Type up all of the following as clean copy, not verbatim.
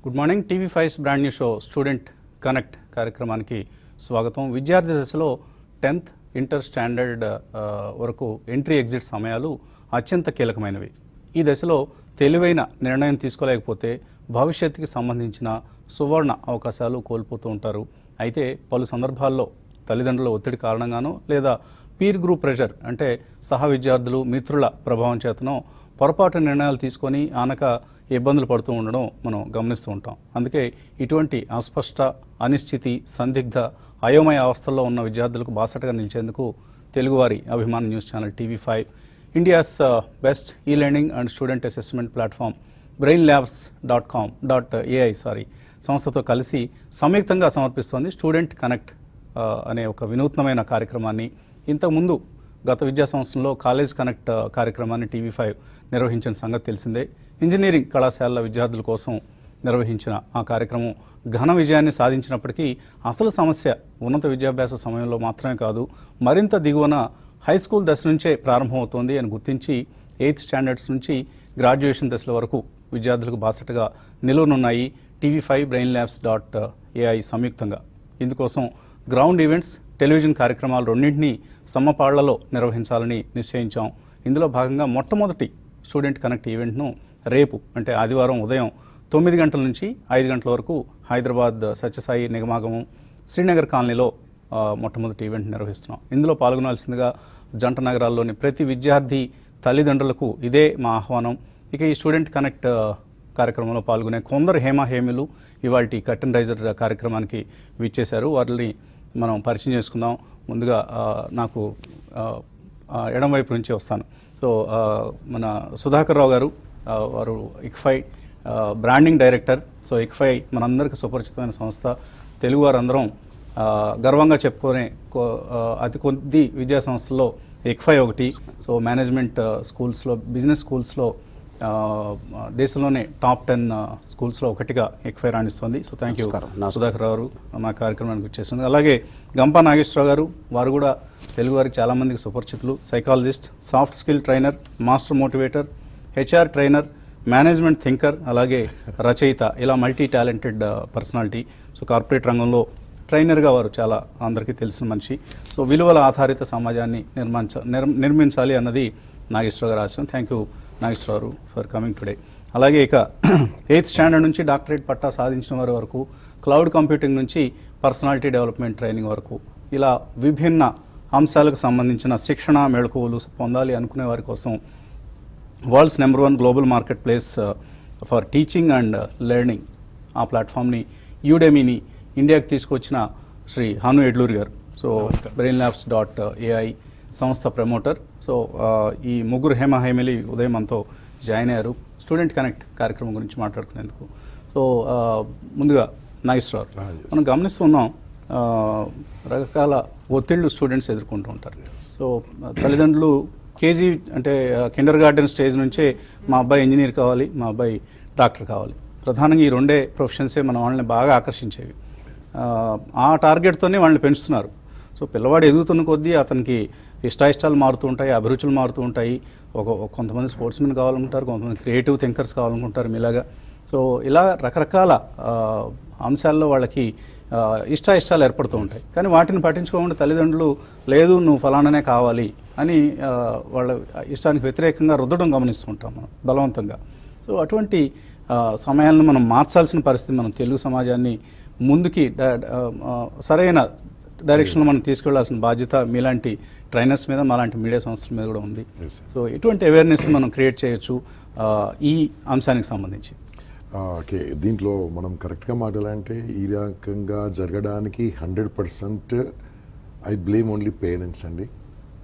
Good morning. TV5 brand new show student connect కార్యక్రమానికి స్వాగతం. విద్యార్థి దశలో 10th ఇంటర్ స్టాండర్డ్ వరకు ఎంట్రీ ఎగ్జిట్ సమయాలు అత్యంత కీలకమైనవి. ఈ దశలో తెలివైన నిర్ణయం తీసుకోలేకపోతే భవిష్యత్తుకి సంబంధించిన సువర్ణ అవకాశాలు కోల్పోతూ ఉంటారు. అయితే పలు సందర్భాల్లో తల్లిదండ్రుల ఒత్తిడి కారణంగానో లేదా పీర్ గ్రూప్ ప్రెషర్ అంటే సహ విద్యార్థులు మిత్రుల ప్రభావం చేతనో పొరపాటు నిర్ణయాలు తీసుకొని ఆనక ఇబ్బందులు పడుతూ ఉండడం మనం గమనిస్తూ ఉంటాం. అందుకే ఇటువంటి అస్పష్ట, అనిశ్చితి, సందిగ్ధ, అయోమయ అవస్థల్లో ఉన్న విద్యార్థులకు బాసటగా నిలిచేందుకు తెలుగువారి అభిమాన news channel TV5 India's best e learning and student assessment platform brainlabs.com.ai సంస్థతో కలిసి సంయుక్తంగా సమర్పిస్తోంది స్టూడెంట్ కనెక్ట్ అనే ఒక వినూత్నమైన కార్యక్రమాన్ని. ఇంతకుముందు గత విద్యా సంవత్సరంలో కాలేజ్ కనెక్ట్ కార్యక్రమాన్ని టీవీ5 నిర్వహించిన సంగతి తెలిసిందే. ఇంజనీరింగ్ కళాశాలల విద్యార్థుల కోసం నిర్వహించిన ఆ కార్యక్రమం ఘన విజయాన్ని సాధించినప్పటికీ అసలు సమస్య ఉన్నత విద్యాభ్యాస సమయంలో మాత్రమే కాదు, మరింత దిగువన హై స్కూల్ దశ నుంచే ప్రారంభమవుతోంది అని గుర్తించి 8th స్టాండర్డ్స్ నుంచి గ్రాడ్యుయేషన్ దశల వరకు విద్యార్థులకు బాసటగా నిలువనున్నాయి టీవీ5 brainlabs.ai సంయుక్తంగా. ఇందుకోసం గ్రౌండ్ ఈవెంట్స్, టెలివిజన్ కార్యక్రమాలు రెండింటినీ సమ్మపాళ్లలో నిర్వహించాలని నిశ్చయించాం. ఇందులో భాగంగా మొట్టమొదటి స్టూడెంట్ కనెక్ట్ ఈవెంట్ను రేపు అంటే ఆదివారం ఉదయం 9 గంటల నుంచి 5 గంటల వరకు హైదరాబాద్ సత్యసాయి నిగమాగమం శ్రీనగర్ కాలనీలో మొట్టమొదటి ఈవెంట్ నిర్వహిస్తున్నాం. ఇందులో పాల్గొనాల్సిందిగా జంట నగరాల్లోని ప్రతి విద్యార్థి తల్లిదండ్రులకు ఇదే మా ఆహ్వానం. ఇక ఈ స్టూడెంట్ కనెక్ట్ కార్యక్రమంలో పాల్గొనే కొందరు హేమీలు ఇవాళ కర్టెన్ రైజర్ కార్యక్రమానికి విచ్చేశారు. వారిని మనం పరిచయం చేసుకుందాం. ముందుగా నాకు ఎడంవైపు నుంచి వస్తాను. సో మన సుధాకర్ రావు గారు, వారు ICFI branding director. So ICFI మనందరికీ సుపరిచితమైన సంస్థ. తెలుగు వారందరం గర్వంగా చెప్పుకునే అతి కొద్ది విద్యా సంస్థల్లో ICFI ఒకటి. సో మేనేజ్మెంట్ స్కూల్స్లో, బిజినెస్ స్కూల్స్లో దేశంలోనే టాప్ 10 స్కూల్స్లో ఒకటిగా ICFI రాణిస్తుంది. So thank you Sudhakar garu మా కార్యక్రమానికి వచ్చేసింది. అలాగే గంపా నాగేశ్వరరావు గారు, వారు కూడా తెలుగు వారికి చాలామందికి సుపరిచితులు. Psychologist, soft skill trainer, master motivator, HR trainer, management thinker, అలాగే రచయిత, ఇలా multi talented personality. So corporate రంగంలో ట్రైనర్గా వారు చాలా అందరికీ తెలిసిన మనిషి. సో విలువల ఆధారిత సమాజాన్ని నిర్మించాలి అన్నది నాగేశ్వరరావు గారు ఆశయం. Thank you Nageswararao for coming today. అలాగే ఇక 8th స్టాండర్డ్ నుంచి డాక్టరేట్ పట్టా సాధించిన వారి వరకు, క్లౌడ్ కంప్యూటింగ్ నుంచి పర్సనాలిటీ డెవలప్మెంట్ ట్రైనింగ్ వరకు, ఇలా విభిన్న అంశాలకు సంబంధించిన శిక్షణ మెళకువలు పొందాలి అనుకునే వారి కోసం world's number 1 global market place for teaching and learning ఆ ప్లాట్ఫామ్ని, యూడెమీని ఇండియాకి తీసుకొచ్చిన శ్రీ హాను ఎడ్లూరి గారు. సో brainlabs.ai సంస్థ ప్రమోటర్. సో ఈ ముగ్గురు హేమీలు ఉదయం మనతో జాయిన్ అయ్యారు స్టూడెంట్ కనెక్ట్ కార్యక్రమం గురించి మాట్లాడుకునేందుకు. సో ముందుగా నాగేశ్వరరావు, మనం గమనిస్తున్నాం రకరకాల ఒత్తిళ్లు స్టూడెంట్స్ ఎదుర్కొంటూ ఉంటారు. సో తల్లిదండ్రులు కేజీ అంటే కిండర్ గార్డెన్ స్టేజ్ నుంచే మా అబ్బాయి ఇంజనీర్ కావాలి, మా అబ్బాయి డాక్టర్ కావాలి, ప్రధానంగా ఈ రెండే ప్రొఫెషన్సే మన వాళ్ళని బాగా ఆకర్షించేవి. ఆ టార్గెట్తోనే వాళ్ళని పెంచుతున్నారు. సో పిల్లవాడు ఎదుగుతున్న కొద్దీ అతనికి ఇష్టాయిష్టాలు మారుతూ ఉంటాయి, అభిరుచులు మారుతూ ఉంటాయి. కొంతమంది స్పోర్ట్స్మెన్ కావాలనుకుంటారు, కొంతమంది క్రియేటివ్ థింకర్స్ కావాలనుకుంటారు మీలాగా. సో ఇలా రకరకాల అంశాల్లో వాళ్ళకి ఇష్టాయిష్టాలు ఏర్పడుతూ ఉంటాయి. కానీ వాటిని పట్టించుకోకుండా తల్లిదండ్రులు లేదు నువ్వు ఫలానానే కావాలి అని వాళ్ళ ఇష్టానికి వ్యతిరేకంగా రుద్దడం గమనిస్తూ ఉంటాం మనం బలవంతంగా. సో అటువంటి సమయాలను మనం మార్చాల్సిన పరిస్థితి, మనం తెలుగు సమాజాన్ని ముందుకి సరైన డైరెక్షన్లో మనం తీసుకెళ్లాల్సిన బాధ్యత మీలాంటి ట్రైనర్స్ మీద, మాలాంటి మీడియా సంస్థల మీద కూడా ఉంది. సో ఎటువంటి అవేర్నెస్ మనం క్రియేట్ చేయొచ్చు ఈ అంశానికి సంబంధించి? ఓకే, దీంట్లో మనం కరెక్ట్గా మాట్లాడాలంటే ఈ రకంగా జరగడానికి 100% ఐ బ్లేమ్ ఓన్లీ పేరెంట్స్ అండి.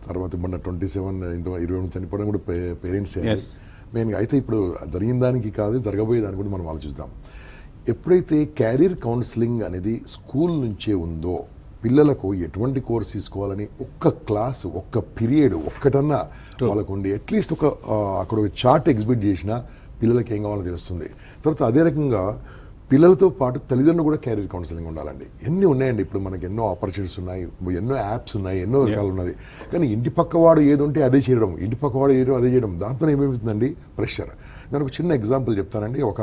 తర్వాత మొన్న 27 చనిపోవడం కూడా పేరెంట్స్ మెయిన్గా. అయితే ఇప్పుడు జరిగిన దానికి కాదు, జరగబోయే దానికి కూడా మనం ఆలోచిద్దాం. ఎప్పుడైతే క్యారియర్ కౌన్సిలింగ్ అనేది స్కూల్ నుంచే ఉందో, పిల్లలకు ఎటువంటి కోర్స్ తీసుకోవాలని ఒక్క క్లాస్, ఒక్క పీరియడ్ ఒక్కటన్నా వాళ్ళకు ఉండి అట్లీస్ట్ అక్కడ ఒక చార్ట్ ఎగ్జిబిట్ చేసినా పిల్లలకి ఏం కావాలో తెలుస్తుంది. తర్వాత అదే రకంగా పిల్లలతో పాటు తల్లిదండ్రులు కూడా క్యారియర్ కౌన్సిలింగ్ ఉండాలండి. ఎన్ని ఉన్నాయండి, ఇప్పుడు మనకి ఎన్నో ఆపర్చునిటీస్ ఉన్నాయి, ఎన్నో యాప్స్ ఉన్నాయి, ఎన్నో రకాలు ఉన్నది. కానీ ఇంటి పక్కవాడు ఏది ఉంటే అదే చేయడం, ఇంటి పక్కవాడు ఏదో అదే చేయడం, దాంతో ఏమవుతుందండి ప్రెషర్. నేను ఒక చిన్న ఎగ్జాంపుల్ చెప్తానండి. ఒక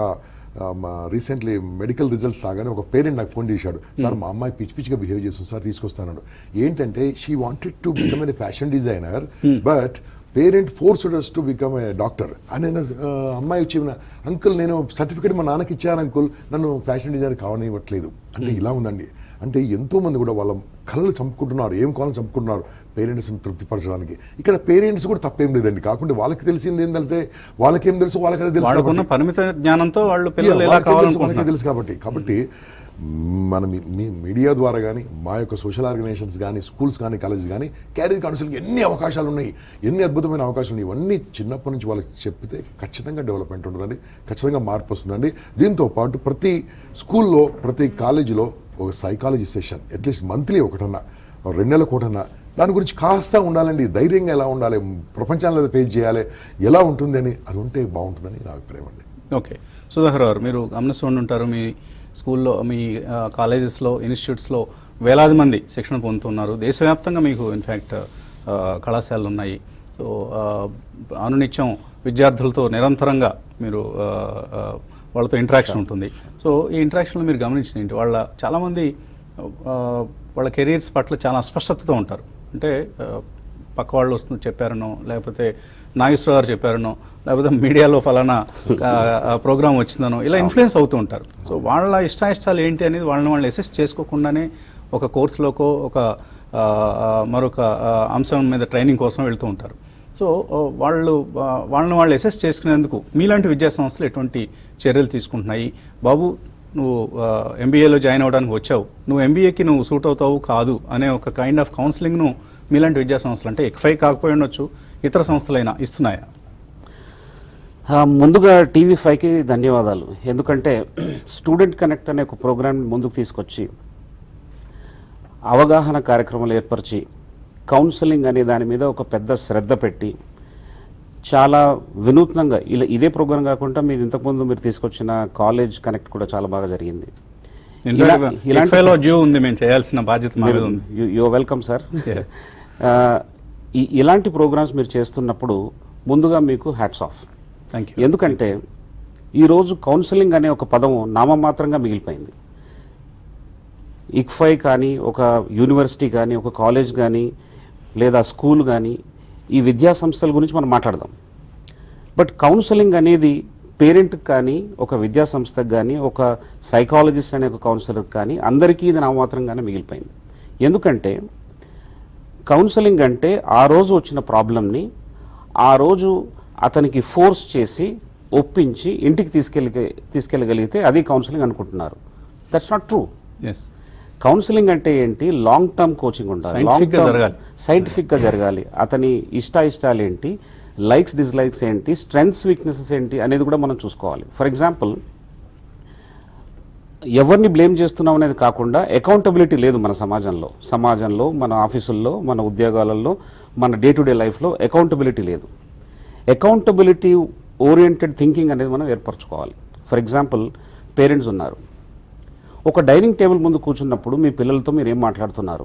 రీసెంట్లీ మెడికల్ రిజల్ట్స్ రాగానే ఒక పేరెంట్ నాకు ఫోన్ చేశాడు, సార్ మా అమ్మాయి పిచ్చి పిచ్చిగా బిహేవ్ చేస్తుంది సార్, తీసుకొస్తాను. ఏంటంటే she wanted to become a fashion designer, but parent forced us to become a doctor అని. అమ్మాయి వచ్చి, అంకుల్ నేను సర్టిఫికేట్ మా నాన్నకి ఇచ్చాను అంకుల్, నన్ను ఫ్యాషన్ డిజైనర్ కావనివ్వట్లేదు అంటే. ఇలా ఉందండి. అంటే ఎంతో మంది కూడా వాళ్ళ కళలు చంపుకుంటున్నారు, ఏం కావాలని చంపుకుంటున్నారు పేరెంట్స్ని తృప్తిపరచడానికి. ఇక్కడ పేరెంట్స్ కూడా తప్పేం లేదండి, కాకుండా వాళ్ళకి తెలిసింది ఏం తెలిస్తే వాళ్ళకేం తెలుసు, వాళ్ళకి తెలుసు, వాళ్ళకున్న పరిమిత జ్ఞానంతో వాళ్ళు పిల్లలు ఎలా వాళ్ళకే తెలుసు కాబట్టి మనం మీ మీడియా ద్వారా కానీ, మా యొక్క సోషల్ ఆర్గనైజేషన్స్ కానీ, స్కూల్స్ కానీ, కాలేజెస్ కానీ, క్యారియర్ కౌన్సిలింగ్ ఎన్ని అవకాశాలు ఉన్నాయి, ఎన్ని అద్భుతమైన అవకాశాలు ఉన్నాయి. ఇవన్నీ చిన్నప్పటి నుంచి వాళ్ళకి చెప్పితే ఖచ్చితంగా డెవలప్మెంట్ ఉంటుందండి, ఖచ్చితంగా మార్పు వస్తుందండి. దీంతో పాటు ప్రతి స్కూల్లో, ప్రతి కాలేజీలో ఒక సైకాలజీ సెషన్ అట్లీస్ట్ మంత్లీ ఒకటన్నా, 2 నెలలకు ఒకటన్నా దాని గురించి కాస్త ఉండాలండి. ధైర్యంగా ఎలా ఉండాలి, ప్రపంచాన్ని ఫేస్ చేయాలి, ఎలా ఉంటుంది అని అది ఉంటే బాగుంటుందని నా అభిప్రాయం అండి. ఓకే, సుధాకర్ గారు, మీరు గమనిస్తూ ఉంటారు, మీ స్కూల్లో, మీ కాలేజెస్లో, ఇన్స్టిట్యూట్స్లో వేలాది మంది శిక్షణ పొందుతున్నారు. దేశవ్యాప్తంగా మీకు ఇన్ఫ్యాక్ట్ కళాశాలలు ఉన్నాయి. సో అనునిత్యం విద్యార్థులతో నిరంతరంగా మీరు వాళ్ళతో ఇంటరాక్షన్ ఉంటుంది. సో ఈ ఇంటరాక్షన్లో మీరు గమనించింది ఏంటి? చాలామంది వాళ్ళ కెరీర్స్ పట్ల చాలా అస్పష్టతతో ఉంటారు. అంటే పక్క వాళ్ళు వస్తుంది చెప్పారనో, లేకపోతే నాగేశ్వర గారు చెప్పారనో, లేకపోతే మీడియాలో ఫలానా ప్రోగ్రామ్ వచ్చిందనో ఇలా ఇన్ఫ్లుయెన్స్ అవుతూ ఉంటారు. సో వాళ్ళ ఇష్టాయిష్టాలు ఏంటి అనేది వాళ్ళు అసెస్ చేసుకోకుండానే ఒక కోర్సులోకో ఒక మరొక అంశం మీద ట్రైనింగ్ కోసం వెళ్తూ ఉంటారు. సో వాళ్ళు అసెస్ చేసుకునేందుకు మీలాంటి విద్యా సంస్థలు ఎటువంటి చర్యలు తీసుకుంటున్నాయి? బాబు, నువ్వు ఎంబీఏలో జాయిన్ అవ్వడానికి వచ్చావు, నువ్వు ఎంబీఏకి నువ్వు సూట్ అవుతావు కాదు అనే ఒక కైండ్ ఆఫ్ కౌన్సిలింగ్ను మీలాంటి విద్యా సంస్థలు, అంటే ఎక్ఫై కాకపోయి ఉండొచ్చు, ఇతర సంస్థలైనా ఇస్తున్నాయా? ముందుగా టీవీ5కి ధన్యవాదాలు. ఎందుకంటే స్టూడెంట్ కనెక్ట్ అనే ఒక ప్రోగ్రామ్ ముందుకు తీసుకొచ్చి అవగాహన కార్యక్రమాలు ఏర్పరిచి కౌన్సిలింగ్ అనే దాని మీద ఒక పెద్ద శ్రద్ధ పెట్టి చాలా వినూత్నంగా ఇదే ప్రోగ్రాం కాకుండా మీరు ఇంతకుముందు మీరు తీసుకొచ్చిన కాలేజ్ కనెక్ట్ కూడా చాలా బాగా జరిగింది. You welcome sir. ఇలాంటి ప్రోగ్రామ్స్ మీరు చేస్తున్నప్పుడు ముందుగా మీకు హ్యాట్స్ ఆఫ్. ఎందుకంటే ఈరోజు కౌన్సిలింగ్ అనే ఒక పదం నామమాత్రంగా మిగిలిపోయింది. ఇక్ఫై కానీ, ఒక యూనివర్సిటీ కానీ, ఒక కాలేజ్ కానీ, లేదా స్కూల్ కానీ, ఈ విద్యా సంస్థల గురించి మనం మాట్లాడదాం. బట్ కౌన్సిలింగ్ అనేది పేరెంట్కి కానీ, ఒక విద్యా సంస్థకు కానీ, ఒక సైకాలజిస్ట్ అనే ఒక కౌన్సిలర్కి కానీ అందరికీ ఇది నామమాత్రంగానే మిగిలిపోయింది. ఎందుకంటే కౌన్సిలింగ్ అంటే ఆ రోజు వచ్చిన ప్రాబ్లంని ఆ రోజు అతనికి ఫోర్స్ చేసి ఒప్పించి ఇంటికి తీసుకెళ్ళగలిగితే అది కౌన్సిలింగ్ అనుకుంటున్నారు. That's not true. కౌన్సిలింగ్ అంటే ఏంటి? లాంగ్ టర్మ్ కోచింగ్ ఉండాలి, సైంటిఫిక్ గా జరగాలి. అతని ఇష్టాలు ఏంటి, లైక్స్ డిస్లైక్స్ ఏంటి, స్ట్రెంగ్స్ వీక్నెసెస్ ఏంటి అనేది కూడా మనం చూసుకోవాలి. ఫర్ ఎగ్జాంపుల్, ఎవరిని బ్లేమ్ చేస్తున్నాం అనేది కాకుండా అకౌంటబిలిటీ లేదు మన సమాజంలో, మన ఆఫీసుల్లో, మన ఉద్యోగాలలో, మన డే టు డే లైఫ్లో అకౌంటబిలిటీ లేదు. అకౌంటబిలిటీ ఓరియంటెడ్ థింకింగ్ అనేది మనం ఏర్పరచుకోవాలి. ఫర్ ఎగ్జాంపుల్, పేరెంట్స్ ఉన్నారు, ఒక డైనింగ్ టేబుల్ ముందు కూర్చున్నప్పుడు మీ పిల్లలతో మీరు ఏం మాట్లాడుతున్నారు?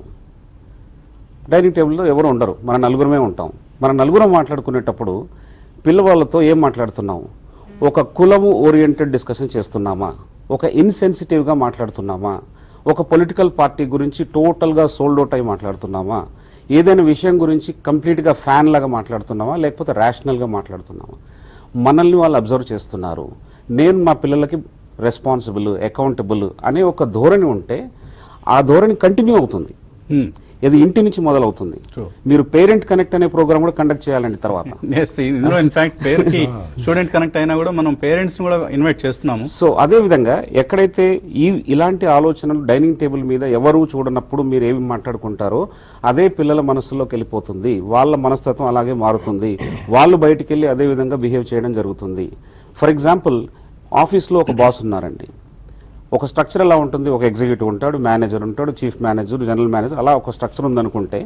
డైనింగ్ టేబుల్లో ఎవరు ఉండరు, మన నలుగురమే ఉంటాం. మన నలుగురం మాట్లాడుకునేటప్పుడు పిల్లవాళ్ళతో ఏం మాట్లాడుతున్నాము? ఒక కులము ఓరియంటెడ్ డిస్కషన్ చేస్తున్నామా? ఒక ఇన్సెన్సిటివ్గా మాట్లాడుతున్నామా? ఒక పొలిటికల్ పార్టీ గురించి టోటల్గా సోల్డ్ అవుట్ అయి మాట్లాడుతున్నామా? ఏదైనా విషయం గురించి కంప్లీట్గా ఫ్యాన్ లాగా మాట్లాడుతున్నామా, లేకపోతే రేషనల్గా మాట్లాడుతున్నామా? మనల్ని వాళ్ళు అబ్జర్వ్ చేస్తున్నారు. నేను మా పిల్లలకి రెస్పాన్సిబుల్, అకౌంటబుల్ అనే ఒక ధోరణి ఉంటే ఆ ధోరణి కంటిన్యూ అవుతుంది. ఇది ఇంటి నుంచి మొదలవుతుంది. మీరు పేరెంట్ కనెక్ట్ అనే ప్రోగ్రామ్ కూడా కండక్ట్ చేయాలండి తర్వాత. స్టూడెంట్ కనెక్ట్ అయినా కూడా మనం పేరెంట్స్ కూడా ఇన్వైట్ చేస్తున్నాము. సో అదే విధంగా ఎక్కడైతే ఇలాంటి ఆలోచనలు డైనింగ్ టేబుల్ మీద ఎవరు చూడనప్పుడు మీరు ఏమి మాట్లాడుకుంటారో అదే పిల్లల మనసులోకి వెళ్ళిపోతుంది. వాళ్ళ మనస్తత్వం అలాగే మారుతుంది. వాళ్ళు బయటికి వెళ్ళి అదే విధంగా బిహేవ్ చేయడం జరుగుతుంది. ఫర్ ఎగ్జాంపుల్, ఆఫీస్లో ఒక బాస్ ఉన్నారండి. ఒక స్ట్రక్చర్ ఎలా ఉంటుంది? ఒక ఎగ్జిక్యూటివ్ ఉంటాడు, మేనేజర్ ఉంటాడు, చీఫ్ మేనేజర్, జనరల్ మేనేజర్, అలా ఒక స్ట్రక్చర్ ఉందనుకుంటే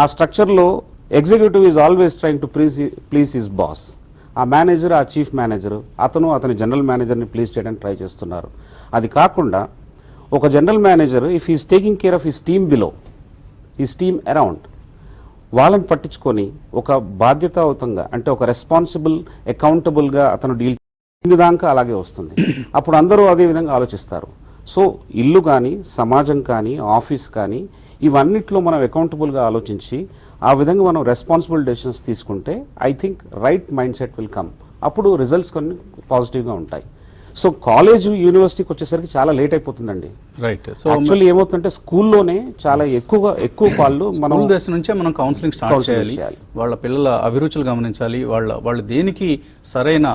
ఆ స్ట్రక్చర్లో executive is always trying to please his boss. ఆ మేనేజర్, ఆ చీఫ్ మేనేజర్, అతని జనరల్ మేనేజర్ని ప్లీజ్ చేయడానికి ట్రై చేస్తున్నారు. అది కాకుండా ఒక general manager if is taking care of his team below, his team around, వాళ్ళని పట్టించుకొని ఒక బాధ్యతాయుతంగా, అంటే ఒక రెస్పాన్సిబుల్, అకౌంటబుల్గా అతను డీల్ దాకా అలాగే వస్తుంది. అప్పుడు అందరూ అదే విధంగా ఆలోచిస్తారు. సో ఇల్లు కానీ, సమాజం కానీ, ఆఫీస్ కానీ, ఇవన్నిట్లో మనం అకౌంటబుల్గా ఆలోచించి ఆ విధంగా మనం రెస్పాన్సిబుల్ డెసిషన్స్ తీసుకుంటే I think right mind set will come. అప్పుడు రిజల్ట్స్ కొన్ని పాజిటివ్గా ఉంటాయి. సో కాలేజ్ యూనివర్సిటీకి వచ్చేసరికి చాలా లేట్ అయిపోతుందండి. రైట్. సో యాక్చువల్లీ ఏమవుతుందంటే స్కూల్లోనే చాలా ఎక్కువ వాళ్ళు మనం స్కూల్ దశ నుంచే మనం కౌన్సిలింగ్ స్టార్ట్ చేయాలి. వాళ్ళ పిల్లల అభిరుచులు గమనించాలి. వాళ్ళు దేనికి సరైన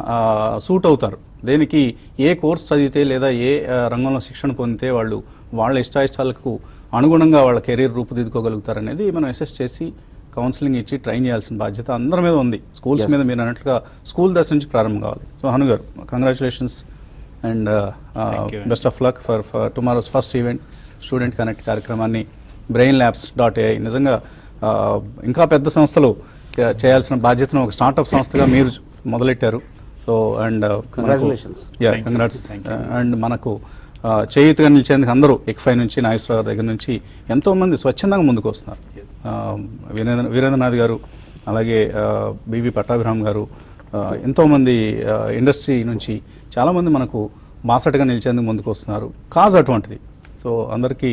సూట్ అవుతారు, దేనికి ఏ కోర్స్ చదివితే లేదా ఏ రంగంలో శిక్షణ పొందితే వాళ్ళు వాళ్ళ ఇష్టాయిష్టాలకు అనుగుణంగా వాళ్ళ కెరీర్ రూపుదిద్దుకోగలుగుతారు అనేది మనం అసెస్ చేసి కౌన్సిలింగ్ ఇచ్చి ట్రైన్ చేయాల్సిన బాధ్యత అందరి మీద ఉంది. స్కూల్స్ మీద మీరు అన్నట్లుగా స్కూల్ దశ నుంచి ప్రారంభం కావాలి. సో హను గారు, congratulations and best of luck for tomorrow's first event student connect కార్యక్రమాన్ని brainlabs.ai నిజంగా ఇంకా పెద్ద సంస్థలు చేయాల్సిన బాధ్యతను ఒక స్టార్టప్ సంస్థగా మీరు మొదలెట్టారు. So and congratulations. Congrats. And మనకు చేయూతగా నిలిచేందుకు అందరూ ఎక్ఫై నుంచి నాగేశ్వరరావు దగ్గర నుంచి ఎంతోమంది స్వచ్ఛందంగా ముందుకు వస్తున్నారు. వీరేంద్రనాథ్ గారు, అలాగే బివి పట్టాభిరామ్ గారు, ఎంతోమంది ఇండస్ట్రీ నుంచి చాలామంది మనకు బాసటగా నిలిచేందుకు ముందుకు వస్తున్నారు. కాజ్ అటువంటిది. సో అందరికీ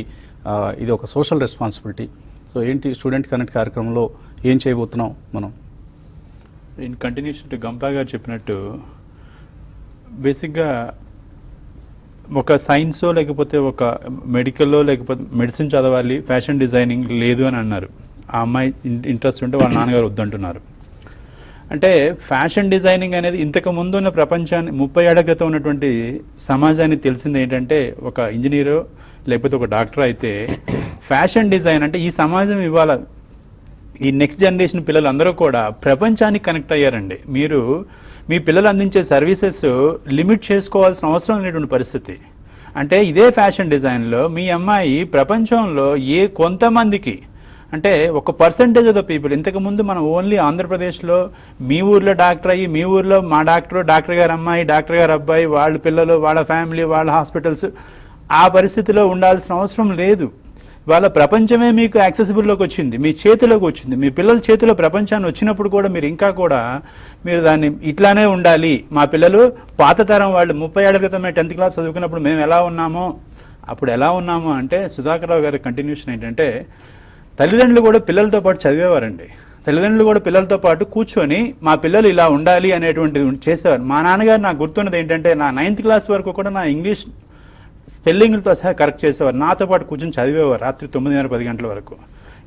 ఇది ఒక సోషల్ రెస్పాన్సిబిలిటీ. సో ఏంటి స్టూడెంట్ కనెక్ట్ కార్యక్రమంలో ఏం చేయబోతున్నాం మనం? ఇన్ కంటిన్యూషన్ టు గంపా గారు చెప్పినట్టు బేసిక్గా ఒక సైన్సో లేకపోతే ఒక మెడికల్లో లేకపోతే మెడిసిన్ చదవాలి, ఫ్యాషన్ డిజైనింగ్ లేదు అని అన్నారు. ఆ అమ్మాయి ఇంట్రెస్ట్ ఉంటే వాళ్ళ నాన్నగారు వద్దంటున్నారు. అంటే ఫ్యాషన్ డిజైనింగ్ అనేది ఇంతకు ముందు ఉన్న ప్రపంచాన్ని 30 ఏళ్ల క్రితం ఉన్నటువంటి సమాజానికి తెలిసింది ఏంటంటే ఒక ఇంజనీరో లేకపోతే ఒక డాక్టర్ అయితే ఫ్యాషన్ డిజైన్ అంటే ఈ సమాజం ఇవాళ ఈ నెక్స్ట్ జనరేషన్ పిల్లలు అందరూ కూడా ప్రపంచానికి కనెక్ట్ అయ్యారండి. మీరు మీ పిల్లలు అందించే సర్వీసెస్ లిమిట్ చేసుకోవాల్సిన అవసరం లేనటువంటి పరిస్థితి. అంటే ఇదే ఫ్యాషన్ డిజైన్లో మీ అమ్మాయి ప్రపంచంలో కొంతమందికి అంటే ఒక పర్సంటేజ్ ఆఫ్ ద పీపుల్, ఇంతకుముందు మనం ఓన్లీ ఆంధ్రప్రదేశ్లో మీ ఊర్లో డాక్టర్ అయ్యి మీ ఊర్లో మా డాక్టర్ గారు అమ్మాయి, డాక్టర్ గారు అబ్బాయి, వాళ్ళ పిల్లలు, వాళ్ళ ఫ్యామిలీ, వాళ్ళ హాస్పిటల్స్, ఆ పరిస్థితిలో ఉండాల్సిన అవసరం లేదు. వాళ్ళ ప్రపంచమే మీకు యాక్సెసిబుల్లోకి వచ్చింది, మీ చేతిలోకి వచ్చింది. మీ పిల్లల చేతిలో ప్రపంచాన్ని వచ్చినప్పుడు కూడా మీరు ఇంకా కూడా మీరు దాన్ని ఇట్లానే ఉండాలి. మా పిల్లలు పాత తరం వాళ్ళు 30 ఏళ్ల క్రితమే 10th క్లాస్ చదువుకున్నప్పుడు మేము ఎలా ఉన్నామో అప్పుడు ఎలా ఉన్నామో అంటే సుధాకర్ రావు గారి కంటిన్యూషన్ ఏంటంటే తల్లిదండ్రులు కూడా పిల్లలతో పాటు చదివేవారండి. తల్లిదండ్రులు కూడా పిల్లలతో పాటు కూర్చొని మా పిల్లలు ఇలా ఉండాలి అనేటువంటిది చేసేవారు. మా నాన్నగారు నాకు గుర్తున్నది ఏంటంటే నా 9th క్లాస్ వరకు కూడా నా ఇంగ్లీష్ స్పెల్లింగ్లతో సహా కరెక్ట్ చేసేవారు. నాతో పాటు కూర్చొని చదివేవారు రాత్రి 9:30-10 గంటల వరకు.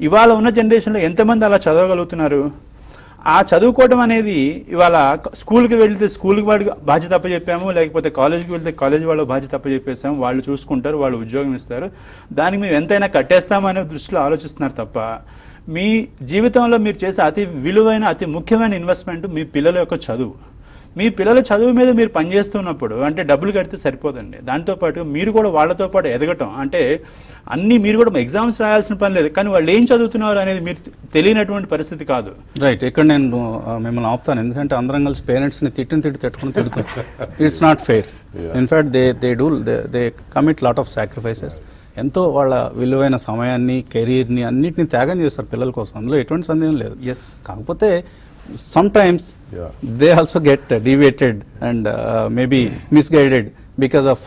ఇవాళ ఉన్న జనరేషన్లో ఎంతమంది అలా చదవగలుగుతున్నారు? ఆ చదువుకోవడం అనేది ఇవాళ స్కూల్కి వెళ్తే స్కూల్కి వాడికి బాధ్యత అప్పచెప్పాము, లేకపోతే కాలేజీకి వెళ్తే కాలేజీ వాళ్ళ బాధ్యత అప్పచెప్పేసాము, వాళ్ళు చూసుకుంటారు, వాళ్ళు ఉద్యోగం ఇస్తారు, దానికి మేము ఎంతైనా కట్టేస్తామనే దృష్టిలో ఆలోచిస్తున్నారు తప్ప మీ జీవితంలో మీరు చేసే అతి విలువైన అతి ముఖ్యమైన ఇన్వెస్ట్మెంట్ మీ పిల్లల యొక్క చదువు. మీ పిల్లల చదువు మీద మీరు పనిచేస్తున్నప్పుడు అంటే డబ్బులు కడితే సరిపోదండి. దాంతోపాటు మీరు కూడా వాళ్ళతో పాటు ఎదగటం అంటే అన్నీ మీరు కూడా ఎగ్జామ్స్ రాయాల్సిన పని లేదు, కానీ వాళ్ళు ఏం చదువుతున్నారు అనేది మీరు తెలియనటువంటి పరిస్థితి కాదు. రైట్. ఇక్కడ నేను మిమ్మల్ని ఆపుతాను, ఎందుకంటే అందరం కలిసి పేరెంట్స్ని తిట్టుకుని తిడుతారు. It's not fair. In fact they commit lot of sacrifices. ఎంతో వాళ్ళ విలువైన సమయాన్ని, కెరీర్ని అన్నిటిని త్యాగం చేస్తారు పిల్లల కోసం. అందులో ఎటువంటి సందేహం లేదు. కాకపోతే sometimes they also get deviated and maybe misguided because of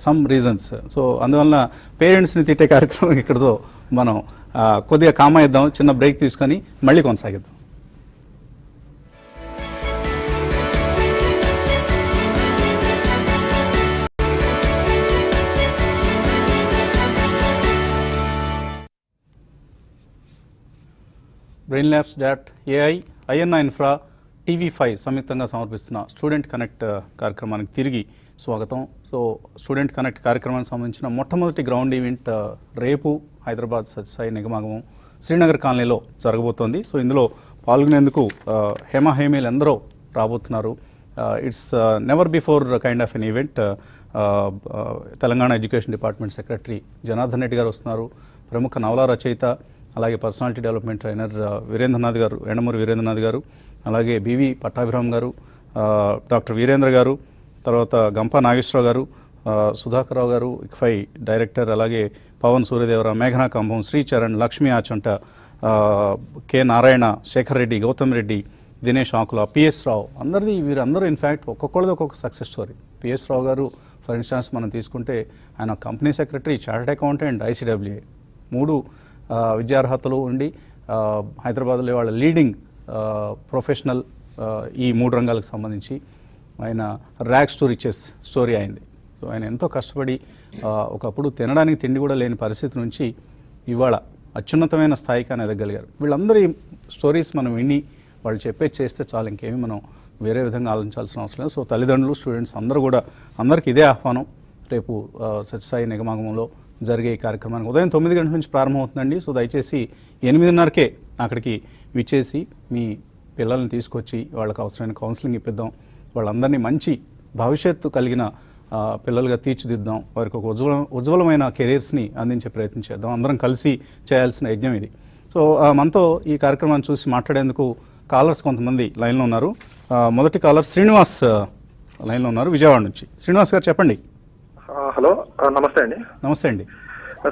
some reasons. So అందువల్ల పేరెంట్స్ని తిట్టే కార్యక్రమం ఇక్కడతో మనం కొద్దిగా కామ్ అయిద్దాం, చిన్న బ్రేక్ తీసుకొని మళ్ళీ కొనసాగిద్దాం. brainlabs.ai, ఐఎన్ఐ ఇన్ఫ్రా, TV5 సంయుక్తంగా సమర్పిస్తున్న స్టూడెంట్ కనెక్ట్ కార్యక్రమానికి తిరిగి స్వాగతం. సో స్టూడెంట్ కనెక్ట్ కార్యక్రమానికి సంబంధించిన మొట్టమొదటి గ్రౌండ్ ఈవెంట్ రేపు హైదరాబాద్ సత్యసాయి నిగమాగమం శ్రీనగర్ కాలనీలో జరగబోతోంది. సో ఇందులో పాల్గొనేందుకు హేమహేమీలు ఎందరో రాబోతున్నారు. It's never before kind of N event. Telangana education department secretary Janardhan Reddy గారు వస్తున్నారు, ప్రముఖ నవలా రచయిత, అలాగే పర్సనాలిటీ డెవలప్మెంట్ ట్రైనర్ వీరేంద్రనాథ్ గారు, ఎండమూరి వీరేంద్రనాథ్ గారు, అలాగే బివి పట్టాభిరామ్ గారు, డాక్టర్ వీరేంద్ర గారు, తర్వాత గంపా నాగేశ్వరరావు గారు, సుధాకర్ రావు గారు, ఇక్ఫై డైరెక్టర్, అలాగే పవన్ సూర్యదేవర, మేఘనా కంభం, శ్రీచరణ్, లక్ష్మీ ఆచంట, కె నారాయణ, శేఖర్ రెడ్డి, గౌతమ్ రెడ్డి, దినేష్ ఆకుల, పిఎస్ రావు, వీరందరూ ఇన్ఫ్యాక్ట్ ఒక్కొక్కరిది ఒక్కొక్క సక్సెస్ స్టోరీ. పిఎస్ రావు గారు ఫర్ ఇన్స్టాన్స్ మనం తీసుకుంటే ఆయన company secretary, chartered accountant, ICWA 3 విద్యార్హతలు ఉండి హైదరాబాద్లో వాళ్ళ లీడింగ్ ప్రొఫెషనల్ ఈ 3 రంగాలకు సంబంధించి ఆయన ర్యాగ్స్ టు రిచెస్ స్టోరీ అయింది. సో ఆయన ఎంతో కష్టపడి ఒకప్పుడు తినడానికి తిండి కూడా లేని పరిస్థితి నుంచి ఇవాళ అత్యున్నతమైన స్థాయికి ఆయన ఎదగలిగారు. వీళ్ళందరి స్టోరీస్ మనం విని వాళ్ళు చెప్పేది చేస్తే చాలు, ఇంకేమి మనం వేరే విధంగా ఆలోచించాల్సిన అవసరం లేదు. సో తల్లిదండ్రులు, స్టూడెంట్స్ అందరికీ ఇదే ఆహ్వానం. రేపు సత్యసాయి నిగమాగమంలో జరిగే ఈ కార్యక్రమానికి ఉదయం 9 గంటల నుంచి ప్రారంభమవుతుందండి. సో దయచేసి 8:30కే అక్కడికి విచ్చేసి మీ పిల్లల్ని తీసుకొచ్చి వాళ్ళకి అవసరమైన కౌన్సిలింగ్ ఇప్పిద్దాం. వాళ్ళందరినీ మంచి భవిష్యత్తు కలిగిన పిల్లలుగా తీర్చిదిద్దాం. వారికి ఒక ఉజ్వలమైన కెరీర్స్ని అందించే ప్రయత్నం చేద్దాం. అందరం కలిసి చేయాల్సిన యజ్ఞం ఇది. సో మనతో ఈ కార్యక్రమాన్ని చూసి మాట్లాడేందుకు కాలర్స్ కొంతమంది లైన్లో ఉన్నారు. మొదటి కాలర్ శ్రీనివాస్ లైన్లో ఉన్నారు, విజయవాడ నుంచి. శ్రీనివాస్ గారు చెప్పండి. హలో, నమస్తే అండి. నమస్తే అండి.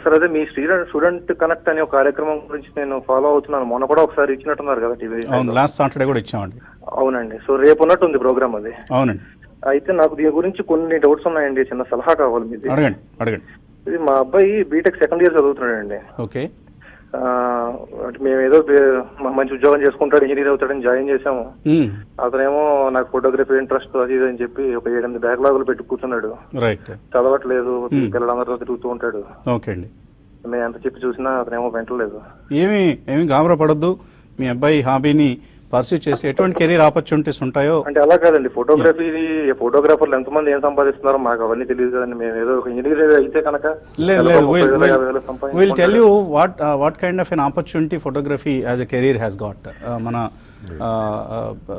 సార్, అదే మీ స్టూడెంట్ కనెక్ట్ అనే ఒక కార్యక్రమం గురించి నేను ఫాలో అవుతున్నాను. మొన్న కూడా ఒకసారి ఇచ్చినట్టున్నారు కదా టీవీ. అవును, లాస్ట్ సాటర్డే కూడా ఇచ్చామండి. అవునండి. సో రేపు ఉన్నట్టుంది ప్రోగ్రామ్ అది. అవునండి. అయితే నాకు దీని గురించి కొన్ని డౌట్స్ ఉన్నాయండి, చిన్న సలహా కావాలి మీది. అడగండి. ఇది మా అబ్బాయి బీటెక్ సెకండ్ ఇయర్ చదువుతున్నాడండి. ఓకే. మేము ఏదో మంచి ఉద్యోగం చేసుకుంటాడు, ఇంజనీర్ అవుతాడని జాయిన్ చేసాము. అతనేమో నాకు ఫోటోగ్రఫీ ఇంట్రెస్ట్ అది ఇది అని చెప్పి ఒక 7-8 బ్యాక్లాగులు పెట్టి కూర్చున్నాడు. రైట్. చదవట్లేదు, పిల్లలందరితో తిరుగుతూ ఉంటాడు. ఓకే అండి. మేము ఎంత చెప్పి చూసినా అతనేమో వెంటలేదు. ఏమి గాబరా పడద్దు. మీ అబ్బాయి హాబీని పర్సూ చేసి ఎటువంటి కెరీర్ ఆపర్చునిటీస్ ఉంటాయో. అంటే అలా కాదండి, ఫోటోగ్రాఫర్లు ఎంతమంది ఏం సంపాదిస్తున్నారో మాకు అవన్నీ తెలియదు కదండి. మేము ఏదో ఒక ఇంజనీర్ అయితే కనుక will tell you what kind of an opportunity photography as a career has got. మన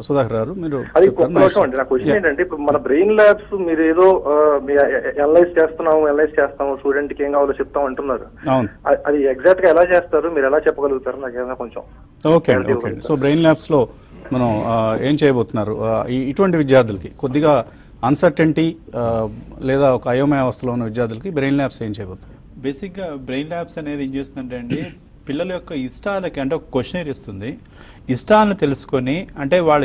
సుధాకర్ గారు మీరు అది అండి. నా క్వశ్చన్ ఏంటంటే, ఇప్పుడు మన బ్రెయిన్ ల్యాబ్స్ మీరు ఏదో అనలైజ్ చేస్తాము స్టూడెంట్ కి ఏం కావాలో చెప్తాం అంటున్నారు. అది ఎగ్జాక్ట్ గా ఎలా చేస్తారు, మీరు ఎలా చెప్పగలుగుతారు నాకు ఏమైనా కొంచెం? ఓకే అండి. సో బ్రెయిన్ ల్యాబ్స్ లో మనం ఏం చేయబోతున్నారు? ఇటువంటి విద్యార్థులకి కొద్దిగా అన్సర్టెంటీ లేదా ఒక అయోమయ అవస్థలో ఉన్న విద్యార్థులకి బ్రెయిన్ ల్యాబ్స్ ఏం చేయబోతున్నారు? బేసిక్గా బ్రెయిన్ ల్యాబ్స్ అనేది ఏం చేస్తుందంటే అండి, పిల్లల యొక్క ఇష్టాలకి అంటే ఒక క్వశ్చనర్ ఇస్తుంది. ఇష్టాలను తెలుసుకొని, అంటే వాళ్ళ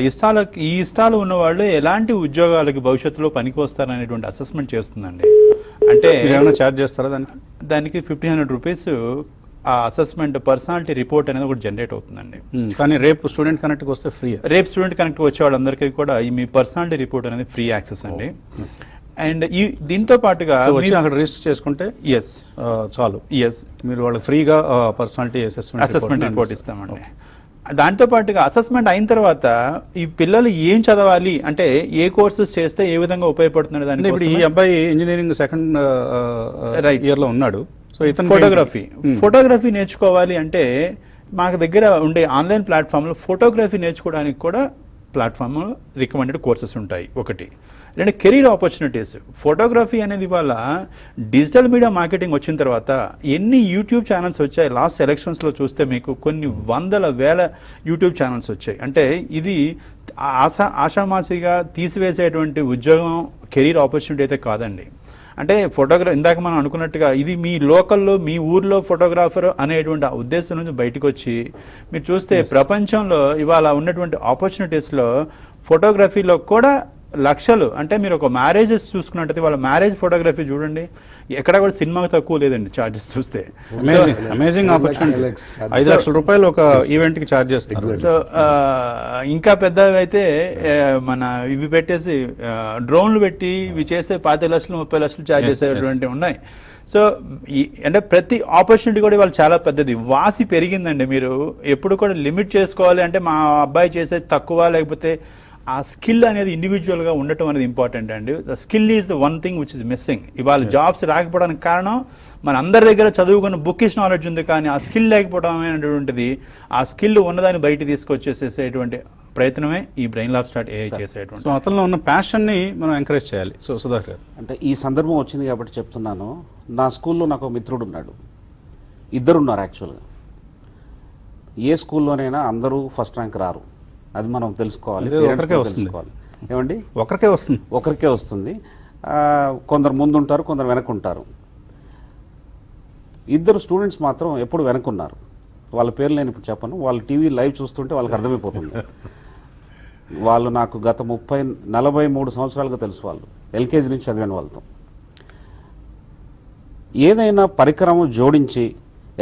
ఈ ఇష్టాలు ఉన్నవాళ్ళు ఎలాంటి ఉద్యోగాలకి భవిష్యత్తులో పనికి వస్తారనేటువంటి అసెస్మెంట్ చేస్తుందండి. అంటే ఏమైనా ఛార్జ్ చేస్తారా దానికి 1500 రూపీస్ ఆ అసెస్మెంట్ పర్సనాలిటీ రిపోర్ట్ అనేది ఒకటి జనరేట్ అవుతుందండి. కానీ రేపు స్టూడెంట్ కనెక్ట్కి వస్తే ఫ్రీ. రేపు స్టూడెంట్ కనెక్ట్ వచ్చే వాళ్ళందరికీ కూడా ఈ మీ పర్సనాలిటీ రిపోర్ట్ అనేది ఫ్రీ యాక్సెస్ అండి. అండ్ దీంతో పాటుగా అక్కడ రిజిస్టర్ చేసుకుంటే చాలు. మీరు వాళ్ళకి ఫ్రీగా పర్సనాలిటీ అసెస్మెంట్ రిపోర్ట్ ఇస్తామండి. దాంతో పాటుగా అసెస్మెంట్ అయిన తర్వాత ఈ పిల్లలు ఏం చదవాలి, అంటే ఏ కోర్సెస్ చేస్తే ఏ విధంగా ఉపయోగపడుతుంది దానికి. ఇప్పుడు ఈ అబ్బాయి ఇంజనీరింగ్ సెకండ్ ఇయర్ లో ఉన్నాడు. సో ఇతను ఫోటోగ్రఫీ నేర్చుకోవాలి అంటే మాకు దగ్గర ఉండే ఆన్లైన్ ప్లాట్ఫామ్లో ఫోటోగ్రఫీ నేర్చుకోవడానికి కూడా ప్లాట్ఫామ్ రికమెండెడ్ కోర్సెస్ ఉంటాయి. ఒకటి. రెండు, కెరీర్ ఆపర్చునిటీస్. ఫోటోగ్రఫీ అనేది ఇవాళ డిజిటల్ మీడియా మార్కెటింగ్ వచ్చిన తర్వాత ఎన్ని యూట్యూబ్ ఛానల్స్ వచ్చాయి. లాస్ట్ ఎలక్షన్స్లో చూస్తే మీకు కొన్ని 100,000 యూట్యూబ్ ఛానల్స్ వచ్చాయి. అంటే ఇది ఆషామాసిగా తీసివేసేటువంటి ఉద్యోగం, కెరీర్ ఆపర్చునిటీ అయితే కాదండి. అంటే ఇందాక మనం అనుకున్నట్టుగా ఇది మీ లోకల్లో, మీ ఊర్లో ఫోటోగ్రాఫర్ అనేటువంటి ఆ ఉద్దేశం నుంచి బయటకు వచ్చి మీరు చూస్తే ప్రపంచంలో ఇవాళ ఉన్నటువంటి ఆపర్చునిటీస్లో ఫోటోగ్రఫీలో కూడా లక్షలు. అంటే మీరు ఒక మ్యారేజెస్ చూసుకున్నట్టయితే వాళ్ళ మ్యారేజ్ ఫోటోగ్రఫీ చూడండి, ఎక్కడ కూడా సినిమాకి తక్కువ లేదండి చార్జెస్ చూస్తే. Amazing opportunity. 5 లక్షల రూపాయలు ఒక ఈవెంట్ కి చార్జ్ చేస్తారు. సో ఇంకా పెద్దవి అయితే మన ఇవి పెట్టేసి డ్రోన్లు పెట్టి ఇవి చేసే 25 లక్షలు 30 లక్షలు చార్జ్ చేసేటువంటివి ఉన్నాయి. సో అంటే ప్రతి ఆపర్చునిటీ కూడా ఇవాళ చాలా పెద్దది. వాసి పెరిగిందండి. మీరు ఎప్పుడు కూడా లిమిట్ చేసుకోవాలి. అంటే మా అబ్బాయి చేసే తక్కువ, లేకపోతే ఆ స్కిల్ అనేది ఇండివిజువల్గా ఉండటం అనేది ఇంపార్టెంట్ అండి. The skill is the one thing which is missing. ఇవాళ జాబ్స్ రాకపోవడానికి కారణం మన అందరి దగ్గర చదువుకున్న బుకిష్ నాలెడ్జ్ ఉంది, కానీ ఆ స్కిల్ లేకపోవడం అనేటువంటిది, ఆ స్కిల్ ఉన్నదాన్ని బయట తీసుకొచ్చేసేటువంటి ప్రయత్నమే ఈ బ్రెయిన్ ల్యాబ్ స్టార్ట్ AI చేసేటువంటి. సో అతనిలో ఉన్న ప్యాషన్ని మనం ఎంకరేజ్ చేయాలి. సో సుధాకర్ గారు, అంటే ఈ సందర్భం వచ్చింది కాబట్టి చెప్తున్నాను. నా స్కూల్లో నాకు ఒక మిత్రుడు ఉన్నాడు, ఇద్దరు ఉన్నారు యాక్చువల్గా. ఏ స్కూల్లోనైనా అందరూ ఫస్ట్ ర్యాంక్ రారు, అది మనం తెలుసుకోవాలి. ఏమండి, ఒకరికే వస్తుంది. కొందరు ముందుంటారు, కొందరు వెనకుంటారు. ఇద్దరు స్టూడెంట్స్ మాత్రం ఎప్పుడు వెనకున్నారు. వాళ్ళ పేర్లు నేను ఇప్పుడు చెప్పను, వాళ్ళు టీవీ లైవ్ చూస్తుంటే వాళ్ళకి అర్థమైపోతుంది. వాళ్ళు నాకు గత 43 సంవత్సరాలుగా తెలుసు. వాళ్ళు ఎల్కేజీ నుంచి చదివిన వాళ్ళతో. ఏదైనా పరికరము జోడించి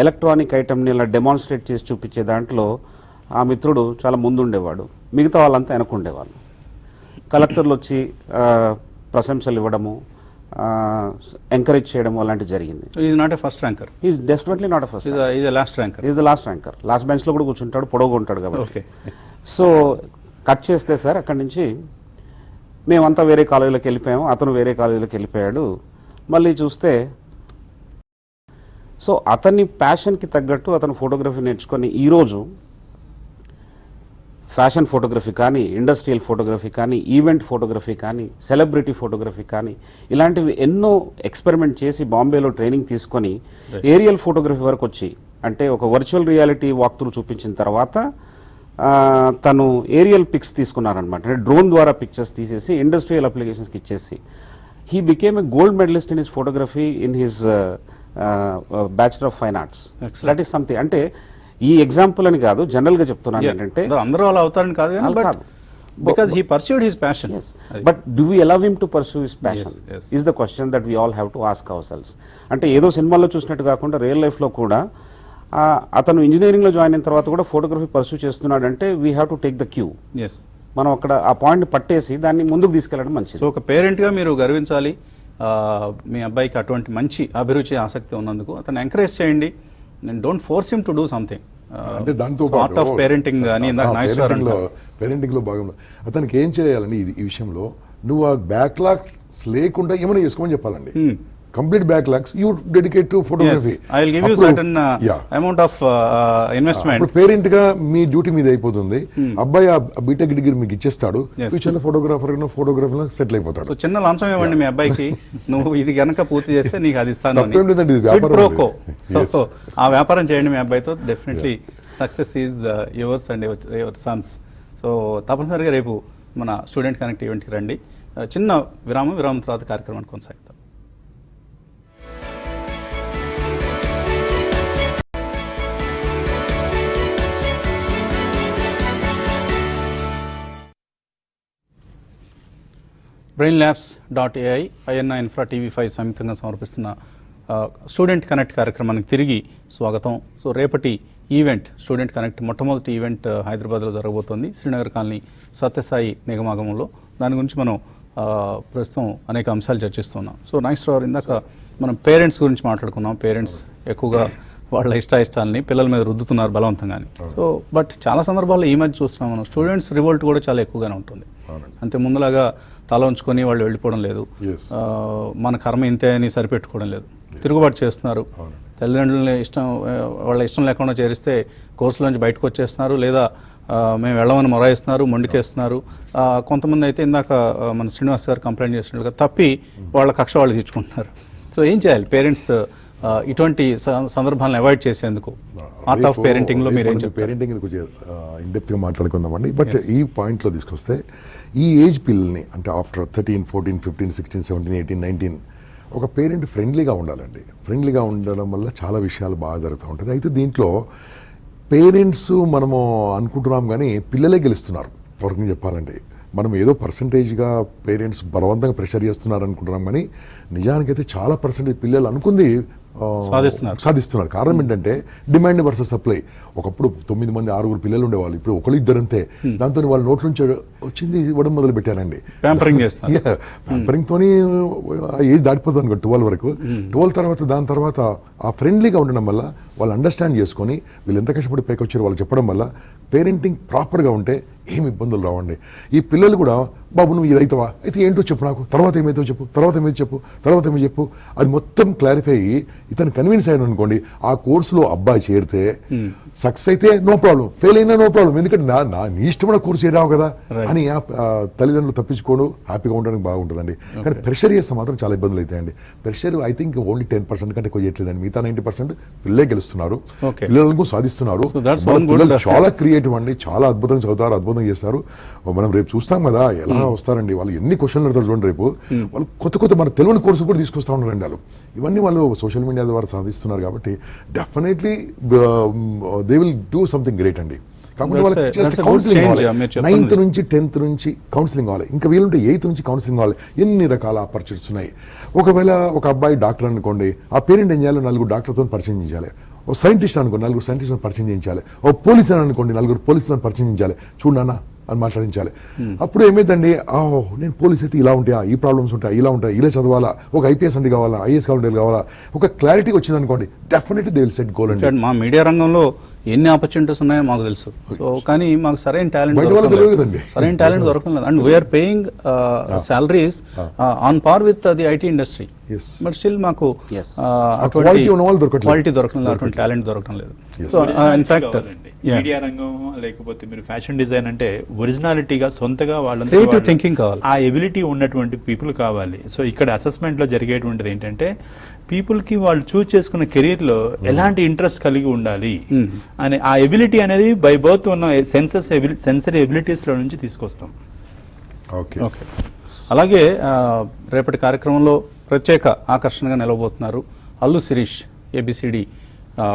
ఎలక్ట్రానిక్ ఐటమ్ని ఇలా డెమాన్స్ట్రేట్ చేసి చూపించే దాంట్లో ఆ మిత్రుడు చాలా ముందుండేవాడు, మిగతా వాళ్ళంతా వెనకుండేవాళ్ళు. కలెక్టర్లు వచ్చి ప్రశంసలు ఇవ్వడము, ఎంకరేజ్ చేయడం అలాంటివి జరిగింది. Is not a first ranker, is definitely not a first, is lost ranker, is the last ranker. Last బెంచ్లో కూడా కూర్చుంటాడు, పొడవుగా ఉంటాడు కాబట్టి. ఓకే. సో కట్ చేస్తే సార్ అక్కడి నుంచి మేమంతా వేరే కాలేజీలోకి వెళ్ళిపోయాము, అతను వేరే కాలేజీలోకి వెళ్ళిపోయాడు. మళ్ళీ చూస్తే సో అతని ప్యాషన్కి తగ్గట్టు అతను ఫోటోగ్రఫీ నేర్చుకొని ఈరోజు ఫ్యాషన్ ఫోటోగ్రఫీ కానీ, ఇండస్ట్రియల్ ఫోటోగ్రఫీ కానీ, ఈవెంట్ ఫోటోగ్రఫీ కానీ, సెలబ్రిటీ ఫోటోగ్రఫీ కానీ, ఇలాంటివి ఎన్నో ఎక్స్పెరిమెంట్ చేసి బాంబేలో ట్రైనింగ్ తీసుకొని ఏరియల్ ఫోటోగ్రఫీ వరకు వచ్చి, అంటే ఒక వర్చువల్ రియాలిటీ వాక్ త్రూ చూపించిన తర్వాత తను ఏరియల్ పిక్స్ తీసుకున్నారనమాట. అంటే డ్రోన్ ద్వారా పిక్చర్స్ తీసేసి ఇండస్ట్రియల్ అప్లికేషన్స్కి ఇచ్చేసి he became a gold medalist in his photography in his bachelor of fine arts. That is something. అంటే ఈ ఎగ్జాంపుల్ అని కాదు, జనరల్ గా చెప్తున్నాను ఏంటంటే అందరూ అలా అవుతారని కాదు, because he pursued his passion. Yes. But do we allow him to pursue his passion? Yes. Is the question that we all have to ask ourselves. అంటే ఏదో సినిమాలో చూసినట్టు కాకుండా రియల్ లైఫ్ లో కూడా అతను ఇంజనీరింగ్ లో జాయిన్ అయిన తర్వాత కూడా ఫోటోగ్రఫీ పర్సూ చేస్తున్నాడు అంటే we have to take the cue. మనం అక్కడ ఆ పాయింట్ పట్టేసి దాన్ని ముందుకు తీసుకెళ్లడం మంచిది. సో ఒక పేరెంట్ గా మీరు గర్వించాలి మీ అబ్బాయికి అటువంటి మంచి అభిరుచి ఆసక్తి ఉన్నందుకు. అతను ఎంకరేజ్ చేయండి, don't force him to do something. అంటే దాంతో పార్ట్ ఆఫ్ పేరెంటింగ్ అని పేరెంటింగ్ లో భాగంలో అతనికి ఏం చేయాలండి ఈ విషయంలో, నువ్వు ఆ బ్యాక్లాగ్స్ లేకుండా ఏమైనా చేసుకోమని చెప్పాలండి. Complete backlogs you dedicate to photography. I will give you certain amount of investment. Parent గా మీ డ్యూటీ మీద అయిపోతుంది. అబ్బాయి ఆ బీటెక్ డిగ్రీ మీకు ఇచ్చేస్తాడు, ఫ్యూచర్ లో ఫోటోగ్రాఫర్ సెటిల్ అయిపోతాడు. చిన్న లంచం ఇవ్వండి మీ అబ్బాయికి, నువ్వు ఇది గనక పూర్తి చేస్తే నీకు అది ఇస్తాను. సో ఆ వ్యాపారం చేయండి మీ అబ్బాయితో. Definitely success is yours and your Sons. So తప్పనిసరిగా రేపు మన స్టూడెంట్ కనెక్ట్ ఈవెంట్కి రండి. చిన్న విరామం తర్వాత కార్యక్రమాన్ని కొనసాగిద్దాం. brainlabs.ai, INA Infra TV5 సంయుక్తంగా సమర్పిస్తున్న స్టూడెంట్ కనెక్ట్ కార్యక్రమానికి తిరిగి స్వాగతం. సో రేపటి ఈవెంట్ స్టూడెంట్ కనెక్ట్ మొట్టమొదటి ఈవెంట్ హైదరాబాద్లో జరగబోతోంది, శ్రీనగర్ కాలనీ సత్యసాయి నిగమాగమంలో. దాని గురించి మనం ప్రస్తుతం అనేక అంశాలు చర్చిస్తున్నాం. సో నాగేశ్వరరావు, ఇందాక మనం పేరెంట్స్ గురించి మాట్లాడుకున్నాం. పేరెంట్స్ ఎక్కువగా వాళ్ళ ఇష్టాయిష్టాలని పిల్లల మీద రుద్దుతున్నారు బలవంతంగానే. సో బట్ చాలా సందర్భాల్లో ఈ మధ్య చూస్తున్నాం మనం, స్టూడెంట్స్ రివోల్ట్ కూడా చాలా ఎక్కువగానే ఉంటుంది. అంతే ముందులాగా తల ఉంచుకొని వాళ్ళు వెళ్ళిపోవడం లేదు, మన కర్మ ఇంతే అని సరిపెట్టుకోవడం లేదు, తిరుగుబాటు చేస్తున్నారు. తల్లిదండ్రులని వాళ్ళ ఇష్టం లేకుండా చేరిస్తే కోర్సులోంచి బయటకు వచ్చేస్తున్నారు, లేదా మేము వెళ్ళమని మొరాయిస్తున్నారు, మొండికేస్తున్నారు. కొంతమంది అయితే ఇందాక మన శ్రీనివాస్ గారు కంప్లైంట్ చేసినట్లుగా తప్పి వాళ్ళ కక్ష వాళ్ళు తీర్చుకుంటున్నారు. సో ఏం చేయాలి పేరెంట్స్ ఇటువంటి సందర్భాలను అవాయిడ్ చేసేందుకు? ఆర్ట్ ఆఫ్ పేరెంటింగ్ లో మీరు ఏం చెప్తారు? పేరెంటింగ్ ఇన్ డెప్త్ గా మాట్లాడుకుందామండి. బట్ ఈ పాయింట్ లో తీసుకొస్తే ఈ ఏజ్ పిల్లల్ని, అంటే ఆఫ్టర్ 13, 14, 15, 16, 17, 18, 19 ఒక పేరెంట్ ఫ్రెండ్లీగా ఉండాలండి. ఫ్రెండ్లీగా ఉండడం వల్ల చాలా విషయాలు బాగా జరుగుతూ ఉంటుంది. అయితే దీంట్లో పేరెంట్స్ మనము అనుకుంటున్నాం కానీ పిల్లలే గెలుస్తున్నారు. వరకు చెప్పాలండి, మనం ఏదో పర్సంటేజ్గా పేరెంట్స్ బలవంతంగా ప్రెషర్ చేస్తున్నారు అనుకుంటున్నాం కానీ నిజానికైతే చాలా పర్సంటేజ్ పిల్లలు అనుకుంది సాధిస్తున్నారు. కారణం ఏంటంటే డిమాండ్ వర్సెస్ సప్లై. ఒకప్పుడు 9 మంది 6 పిల్లలు ఉండేవాళ్ళు, ఇప్పుడు ఒకళ్ళు ఇద్దరంతే. దాంతో వాళ్ళ నోట్ల నుంచి వచ్చింది ఇవ్వడం మొదలు పెట్టారండి. ప్యాంపరింగ్ తోని ఏజ్ దాటిపోతుంది 12 వరకు. 12 దాని తర్వాత ఆ ఫ్రెండ్లీగా ఉండడం వల్ల వాళ్ళు అండర్స్టాండ్ చేసుకొని వీళ్ళు ఎంత కష్టపడి పైకి వచ్చారో వాళ్ళు చెప్పడం వల్ల పేరెంటింగ్ ప్రాపర్గా ఉంటే ఏమి ఇబ్బందులు రావండి. ఈ పిల్లలు కూడా బాబు నువ్వు ఇది అవుతావా, అయితే ఏంటో చెప్పు, నాకు తర్వాత ఏమైతే చెప్పు, తర్వాత ఏమైతే చెప్పు, తర్వాత ఏమి చెప్పు, అది మొత్తం క్లారిఫై అయ్యి ఇతను కన్విన్స్ అయ్యాను అనుకోండి, ఆ కోర్సులో అబ్బాయి చేరితే సక్సెస్ అయితే నో ప్రాబ్లం, ఫెయిల్ అయినా నో ప్రాబ్లం, ఎందుకంటే నీ ఇష్టమైన కోర్సు చేరావు కదా అని తల్లిదండ్రులు తప్పించుకోవడం హ్యాపీగా ఉండడానికి బాగుంటుందండి. కానీ ప్రెషర్ చేస్తే మాత్రం చాలా ఇబ్బందులు అవుతాయండి. ప్రెషర్ ఐ థింక్ ఓన్లీ 10% కంటే ఎక్కువ చేయట్లేదండి. మిగతా 90% పిల్లలే గెలుస్తున్నారు, పిల్లలకు సాధిస్తున్నారు. చాలా క్రియేటివ్ అండి, చాలా అద్భుతంగా చదువుతారు, అద్భుతంగా చేస్తారు. మనం రేపు చూస్తాం కదా ఎలా వస్తారండి వాళ్ళు, ఎన్ని క్వశ్చన్లు అడతారు చూడండి. రేపు వాళ్ళు కొత్త మన తెలియని కోర్సు కూడా తీసుకొస్తా ఉన్నారండి వాళ్ళు. ఇవన్నీ వాళ్ళు సోషల్ మీడియా ద్వారా సాధిస్తున్నారు కాబట్టి definitely they will do something great అండి. కాకపోతే That's వాళ్ళకి a just good counselling change, కావాలి. మీరు చెప్తుంది. 9th నుంచి 10th నుంచి కౌన్సిలింగ్ కావాలి, ఇంకా వీలుంటే 8th నుంచి కౌన్సిలింగ్ కావాలి. ఎన్ని రకాల ఆపర్చునిటీస్ ఉన్నాయి. ఒకవేళ ఒక అబ్బాయి డాక్టర్ అనుకోండి, ఆ పేరెంట్ ఏం చేయాలి, 4 డాక్టర్తో పరిచయం చేయాలి. ఓ సైంటిస్ట్ అనుకోండి, 4 సైంటిస్ట్లను పరిచయం చేయించాలి. ఓ పోలీస్ అని అనుకోండి, 4 పోలీసులను పరిచయం చేయించాలి. చూడన్నా అని మాట్లాడించాలి. అప్పుడు ఏమైందండి, నేను పోలీస్ అయితే ఇలా ఉంటాయా, ఈ ప్రాబ్లమ్స్ ఉంటాయి, ఇలా ఉంటాయి, ఇలా చదవాలా, ఒక ఐపీఎస్ అంటే కావాలా, ఐఏఎస్ కావాలా, ఒక క్లారిటీ వచ్చింది అనుకోండి, definitely they will set goal అండి. మా మీడియా రంగంలో ఎన్ని ఆపర్చునిటీస్ ఉన్నాయో మాకు తెలుసు. సో కానీ మాకు సరైన టాలెంట్ దొరకలేదు. And we are paying salaries on par with the IT industry. But still మాకు క్వాలిటీ దొరకలేదు, అటువంటి టాలెంట్ దొరకడం లేదు. సో ఇన్ఫాక్ట్ మీడియా రంగం లేకపోతే మీరు ఫ్యాషన్ డిజైన్ అంటే ఒరిజినాలిటీగా సొంతగా క్రియేటివ్ థింకింగ్ కావాలి, ఆ ఎబిలిటీ ఉన్నటువంటి పీపుల్ కావాలి. సో ఇక్కడ అసెస్మెంట్ లో జరిగేటువంటిది ఏంటంటే పీపుల్ కి వాళ్ళు చూస్ చేసుకున్న కెరీర్ లో ఎలాంటి ఇంట్రెస్ట్ కలిగి ఉండాలి అని, ఆ ఎబిలిటీ అనేది బై బర్త్ ఉన్న సెన్సరీ ఎబిలిటీస్ లో నుంచి తీసుకొస్తాం. ఓకే. అలాగే రేపటి కార్యక్రమంలో ప్రత్యేక ఆకర్షణగా నిలవబోతున్నారు అల్లు శిరీష్. ABCD